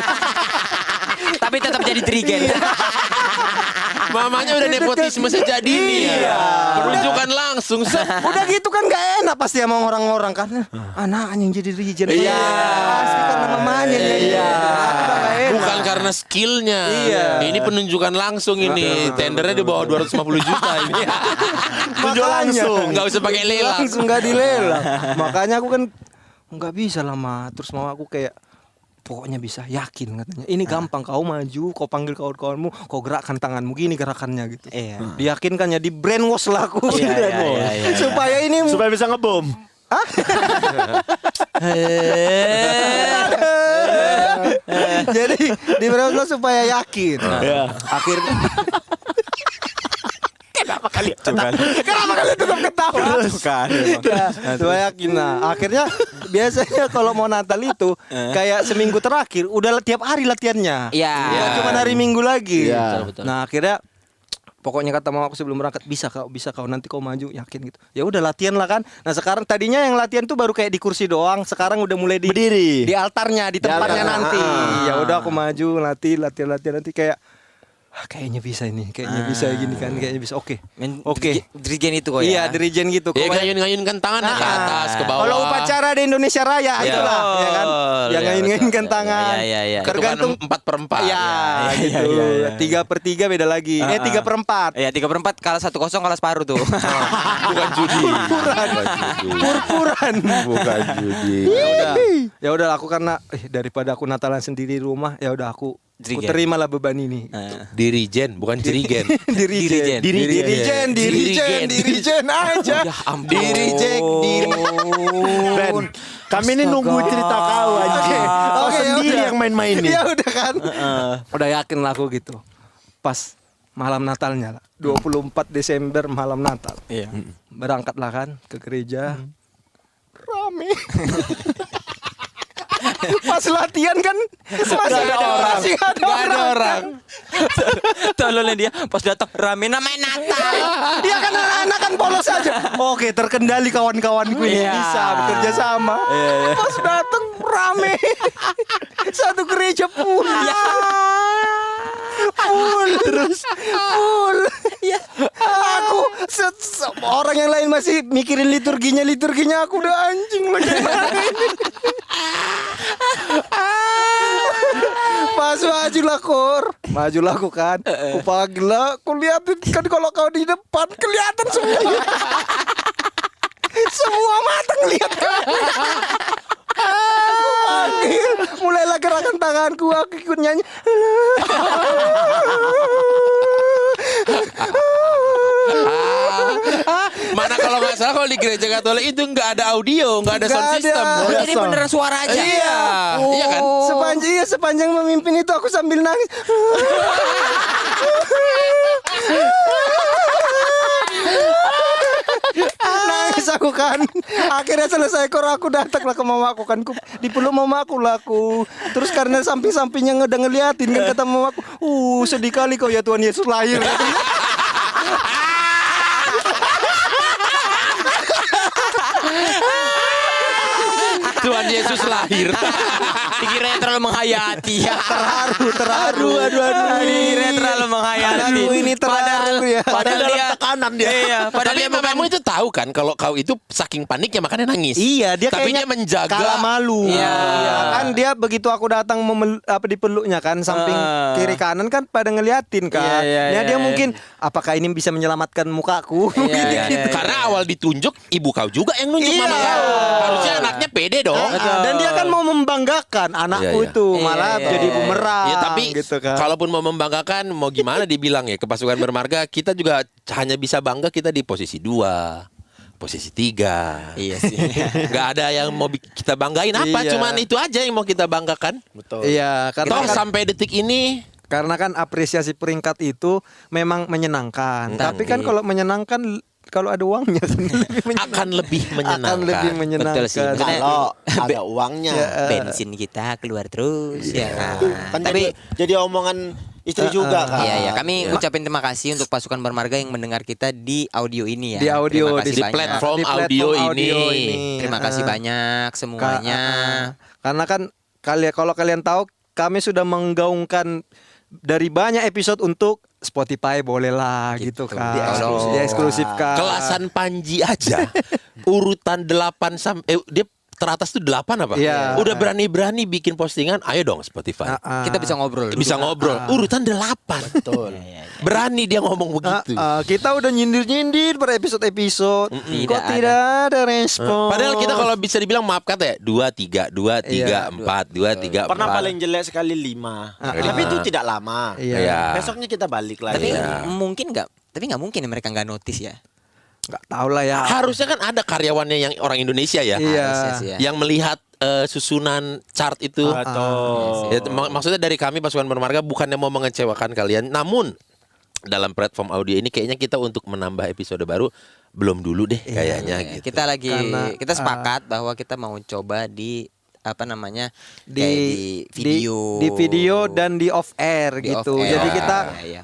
Speaker 2: Tapi tetap jadi dirigen.
Speaker 1: Mamanya udah nepotisme sejak dini ya. Penunjukan langsung.
Speaker 3: Udah gitu kan gak enak pasti sama orang-orang kan. Anaknya yang jadi dirijen.
Speaker 1: Iya.
Speaker 3: Pasti karena mamanya yang jadi.
Speaker 4: Iya.
Speaker 3: Udah gak enak.
Speaker 1: Bukan karena skillnya.
Speaker 3: Iya.
Speaker 1: Ini penunjukan langsung ini. Tendernya di bawah 250 juta ini.
Speaker 4: Tunjuk langsung.
Speaker 1: Nggak usah pakai lelang.
Speaker 3: Langsung gak dilelang. Makanya aku kan nggak bisa lah Ma. Terus mama aku kayak pokoknya bisa, yakin katanya. Ini gampang, kau maju, kau panggil kawan-kawanmu, kau gerakkan tanganmu gini gerakannya gitu.
Speaker 2: Iya.
Speaker 3: Diyakinkannya, di brainwash lah aku.
Speaker 2: Iya, iya, iya, iya.
Speaker 3: Supaya ini
Speaker 4: Supaya bisa ngebom.
Speaker 3: jadi di brainwash supaya yakin.
Speaker 4: Ya.
Speaker 3: Akhirnya
Speaker 2: Kenapa kalian
Speaker 3: tetap ketawa?
Speaker 2: kan?
Speaker 3: Supaya yakin. Nah, akhirnya biasanya kalau mau Natal itu kayak seminggu terakhir udah tiap hari latihannya.
Speaker 2: Iya.
Speaker 3: Nggak cuma hari Minggu lagi.
Speaker 4: Iya.
Speaker 1: Betul.
Speaker 3: Nah, akhirnya pokoknya kata mama aku sebelum berangkat, bisa kau nanti kau maju, yakin gitu. Ya udah latihan lah kan. Nah, sekarang tadinya yang latihan tuh baru kayak di kursi doang, sekarang udah mulai
Speaker 4: Berdiri.
Speaker 3: di altarnya, di tempatnya
Speaker 4: altar.
Speaker 3: nanti. Ya udah aku maju, latihan nanti kayak kayaknya bisa ini, kayaknya bisa gini kan, kayaknya bisa. Oke.
Speaker 2: Dirigen itu kok ya.
Speaker 3: Iya, dirijen gitu.
Speaker 1: Ya
Speaker 3: Kok-
Speaker 1: ngayun-ngayunkan tangan ke atas, ke bawah.
Speaker 3: Kalau upacara di Indonesia Raya
Speaker 1: Iya.
Speaker 3: itulah, ya kan. Yang
Speaker 1: Iya,
Speaker 3: ngayun-ngayunkan
Speaker 1: betul.
Speaker 3: tangan.
Speaker 2: Iya, iya, iya.
Speaker 3: Tergantung
Speaker 1: 4/4.
Speaker 3: ya, gitu.
Speaker 2: iya, iya.
Speaker 3: 3/3 beda lagi. 3/4.
Speaker 2: Iya, 3/4 kalah 1-0 kalah separuh tuh.
Speaker 1: Bukan judi.
Speaker 3: Purpuran.
Speaker 4: Bukan judi.
Speaker 3: Ya udah aku karena daripada aku Natalan sendiri di rumah, ya udah aku
Speaker 2: Dirigen.
Speaker 3: terimalah beban ini.
Speaker 1: Dirijen, bukan jirigen.
Speaker 3: Dirijen. Dirijen aja.
Speaker 2: Ya ampun.
Speaker 4: Dirijek, Ben, kami ini nunggu cerita kau anjing. Kau
Speaker 3: Oke,
Speaker 4: sendiri
Speaker 3: ya udah.
Speaker 4: yang main-main nih.
Speaker 3: Ya udah kan. Udah yakin lah aku gitu. Pas malam Natalnya lah, 24 Desember malam Natal.
Speaker 2: Iya.
Speaker 3: Berangkatlah kan ke gereja. Rame. Pas latihan kan masih ada orang.
Speaker 2: Tolongnya dia pas datang rame namanya Natal.
Speaker 3: Dia kan anak-anak kan polos aja. Oke, terkendali kawan-kawanku ini
Speaker 2: Iya.
Speaker 3: bisa bekerja sama. Pas datang rame. Satu gereja full. Full terus full. Ya. Aku orang yang lain masih mikirin liturginya aku udah anjing lagi. Pas majulah aku kan, aku panggil lah, aku liatin kan kalau kau di depan kelihatan semua, semua mata ngeliat kau. Aku panggil, mulailah gerakan tanganku, aku ikut nyanyi.
Speaker 1: Mana kalau nggak salah kalau di gereja Katolik itu nggak ada audio, nggak ada
Speaker 3: Nggak
Speaker 1: sound
Speaker 3: ada.
Speaker 1: system.
Speaker 2: Oh, jadi beneran suara aja.
Speaker 1: Iya, iya kan?
Speaker 3: Sepanjang memimpin itu aku sambil nangis. Nangis aku kan. Akhirnya selesai aku datang lah ke mama aku kan. Dipeluk mama aku lah aku. Terus karena samping-sampingnya ngeliatin kan kata mama aku, sedih kali kau ya Tuhan Yesus lahir.
Speaker 1: Tuhan Yesus lahir.
Speaker 2: Dikiranya terlalu menghayati.
Speaker 3: Terharu. Aduh.
Speaker 2: Dikiranya terlalu menghayati.
Speaker 3: Aduh, ini terharu ya.
Speaker 2: Padahal
Speaker 4: dalam
Speaker 2: dia
Speaker 4: tekanan dia.
Speaker 2: Iya, padahal
Speaker 1: Tapi
Speaker 2: dia bukan
Speaker 1: mamamu itu tahu kan kalau kau itu saking paniknya makanya nangis.
Speaker 3: Iya, dia
Speaker 1: Tapi
Speaker 3: kayaknya
Speaker 1: dia menjaga.
Speaker 3: kalah malu.
Speaker 2: Iya.
Speaker 3: Kan dia begitu aku datang dipeluknya kan samping kiri kanan kan pada ngeliatin kan.
Speaker 2: Iya,
Speaker 3: Ya
Speaker 2: iya,
Speaker 3: dia
Speaker 2: iya.
Speaker 3: mungkin apakah ini bisa menyelamatkan mukaku?
Speaker 2: Iya, iya,
Speaker 1: Karena awal ditunjuk ibu kau juga yang nunjuk
Speaker 3: Iya.
Speaker 1: mama kau. Harusnya anaknya pede dong.
Speaker 3: Dan dia kan mau membanggakan anakku
Speaker 1: Iya, iya.
Speaker 3: itu malah
Speaker 2: Iya,
Speaker 3: jadi
Speaker 2: iya.
Speaker 3: bumerang.
Speaker 1: Ya tapi
Speaker 3: gitu kan.
Speaker 1: kalaupun mau membanggakan mau gimana dibilang ya ke pasukan bermarga kita juga hanya bisa bangga kita di posisi 2, posisi 3.
Speaker 2: Iya sih.
Speaker 1: Nggak ada yang mau kita banggain apa,
Speaker 3: Iya.
Speaker 1: cuman itu aja yang mau kita banggakan.
Speaker 4: Betul.
Speaker 3: Iya,
Speaker 1: Toh sampai detik ini
Speaker 3: karena kan apresiasi peringkat itu memang menyenangkan. Tapi kan kalau menyenangkan kalau ada uangnya lebih
Speaker 1: akan lebih menyenangkan.
Speaker 3: Akan lebih menyenangkan.
Speaker 2: Betul sih.
Speaker 4: Kalau ada uangnya.
Speaker 2: Bensin kita keluar terus ya kan.
Speaker 4: Kan
Speaker 2: Tapi
Speaker 4: jadi omongan istri juga kan.
Speaker 2: iya ya, kami ucapin terima kasih untuk pasukan bermarga yang mendengar kita di audio ini ya.
Speaker 3: Di audio,
Speaker 2: Terima kasih
Speaker 1: di
Speaker 2: banyak.
Speaker 1: platform
Speaker 3: Di
Speaker 1: audio ini.
Speaker 2: Terima kasih banyak semuanya.
Speaker 3: Karena kan kalau kalian tahu kami sudah menggaungkan dari banyak episode untuk Spotify bolehlah gitu kan.
Speaker 2: Di eksklusif.
Speaker 3: Di eksklusifkan.
Speaker 1: Kelasan Panji aja urutan 8 sampai dia teratas tuh 8 apa?
Speaker 3: Iya.
Speaker 1: Udah berani-berani bikin postingan, ayo dong Spotify.
Speaker 2: Kita bisa ngobrol.
Speaker 1: Bisa ngobrol. Urutan 8.
Speaker 4: Betul.
Speaker 1: Berani dia ngomong begitu.
Speaker 3: Kita udah nyindir-nyindir per episode-episode. Kok tidak ada respon?
Speaker 1: Padahal kita kalau bisa dibilang maaf kata ya 2, 3, 2, 3, 4, 2, 3, 4.
Speaker 4: Pernah paling jelek sekali 5. Tapi itu tidak lama.
Speaker 3: Iya.
Speaker 4: Besoknya kita balik lagi.
Speaker 2: Tapi mungkin nggak? Tapi nggak mungkin mereka nggak notice ya.
Speaker 3: Nggak tahu lah ya.
Speaker 1: Harusnya kan ada karyawannya yang orang Indonesia ya.
Speaker 3: Iya.
Speaker 2: Harusnya sih ya.
Speaker 1: Yang melihat susunan chart itu. Ya, maksudnya dari kami Pasukan Bermarga bukannya mau mengecewakan kalian, namun dalam platform audio ini kayaknya kita untuk menambah episode baru belum dulu deh kayaknya gitu.
Speaker 2: Kita sepakat bahwa kita mau coba di apa namanya
Speaker 3: di
Speaker 2: video
Speaker 3: di video dan di off air
Speaker 2: Di
Speaker 3: gitu.
Speaker 2: off air.
Speaker 3: Jadi kita
Speaker 2: Iya.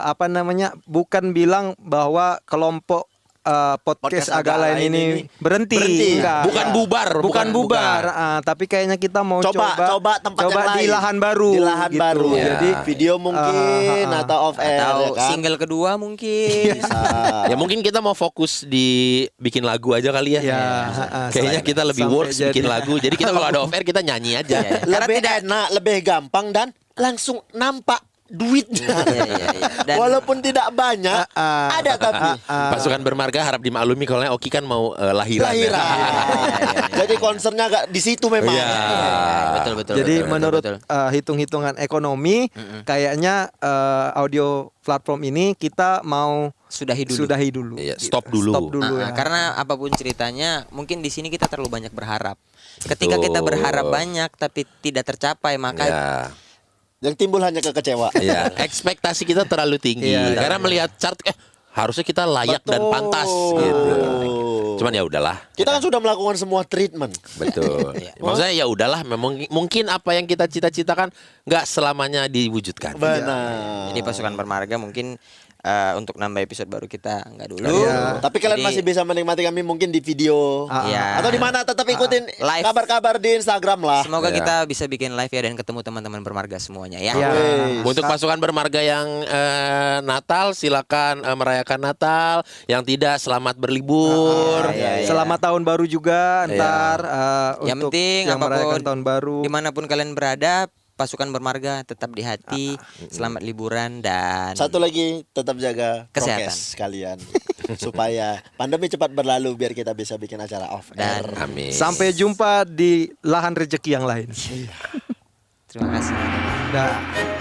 Speaker 3: apa namanya bukan bilang bahwa kelompok podcast agak lain ini berhenti. Enggak.
Speaker 1: Bukan bubar,
Speaker 3: bukan bubar. Tapi kayaknya kita mau
Speaker 4: coba tempat yang
Speaker 3: di
Speaker 4: lain.
Speaker 3: lahan baru.
Speaker 4: Di lahan
Speaker 3: gitu.
Speaker 4: baru.
Speaker 1: Ya.
Speaker 4: Jadi video mungkin atau off air
Speaker 2: atau
Speaker 4: ya kan?
Speaker 2: single kedua mungkin.
Speaker 4: Bisa.
Speaker 1: Ya mungkin kita mau fokus di bikin lagu aja kali ya.
Speaker 3: Ya,
Speaker 1: Kayaknya kita lebih
Speaker 3: sampai
Speaker 1: works
Speaker 3: jadi.
Speaker 1: bikin lagu. Jadi kita kalau ada off air kita nyanyi aja.
Speaker 4: Lebih enak, lebih gampang dan langsung nampak duitnya.
Speaker 2: Dan
Speaker 4: Walaupun tidak banyak, ada tapi
Speaker 1: Pasukan Bermarga harap dimaklumi kalau Oki kan mau lahiran.
Speaker 4: lahiran. Jadi concernnya agak di situ memang.
Speaker 1: Iya.
Speaker 2: betul.
Speaker 3: Jadi
Speaker 2: betul,
Speaker 3: menurut
Speaker 2: betul.
Speaker 3: hitung-hitungan ekonomi, kayaknya audio platform ini kita mau
Speaker 2: Sudahi dulu.
Speaker 3: sudahi dulu.
Speaker 1: Iya, stop dulu.
Speaker 3: Stop dulu ya.
Speaker 2: Karena apapun ceritanya, mungkin di sini kita terlalu banyak berharap. Ketika kita berharap banyak tapi tidak tercapai, maka
Speaker 1: Ya.
Speaker 4: Yang timbul hanya kekecewaan.
Speaker 1: Ya, ekspektasi kita terlalu tinggi
Speaker 3: Iya,
Speaker 1: karena melihat chart harusnya kita layak dan
Speaker 4: Betul.
Speaker 1: pantas gitu. Cuman ya udahlah.
Speaker 4: Kita kan sudah melakukan semua treatment.
Speaker 1: Betul. Maksudnya ya udahlah, memang mungkin apa yang kita cita-citakan nggak selamanya diwujudkan.
Speaker 4: Benar.
Speaker 2: jadi Pasukan Bermarga mungkin untuk nambah episode baru kita nggak dulu.
Speaker 3: Iya.
Speaker 4: Tapi kalian
Speaker 2: Jadi-
Speaker 4: masih bisa menikmati kami mungkin di video
Speaker 2: Iya.
Speaker 4: atau di mana, tetap ikutin
Speaker 2: Live.
Speaker 4: kabar-kabar di Instagram lah.
Speaker 2: Semoga
Speaker 1: Ya.
Speaker 2: kita bisa bikin live ya dan ketemu teman-teman bermarga semuanya ya.
Speaker 3: Ya.
Speaker 1: Untuk pasukan bermarga yang Natal silakan merayakan Natal, yang tidak selamat berlibur.
Speaker 2: Iya.
Speaker 3: Selamat tahun baru juga ntar
Speaker 2: Yang
Speaker 3: untuk
Speaker 2: penting
Speaker 3: yang merayakan
Speaker 2: apapun
Speaker 3: tahun baru.
Speaker 2: dimanapun kalian berada, Pasukan Bermarga tetap di hati. Selamat liburan dan
Speaker 4: Satu lagi, tetap jaga
Speaker 2: Kesehatan.
Speaker 4: prokes kalian supaya pandemi cepat berlalu biar kita bisa bikin acara off air.
Speaker 2: Dan
Speaker 1: Amin.
Speaker 3: Sampai jumpa di lahan rezeki yang lain.
Speaker 2: terima kasih.
Speaker 3: Dah.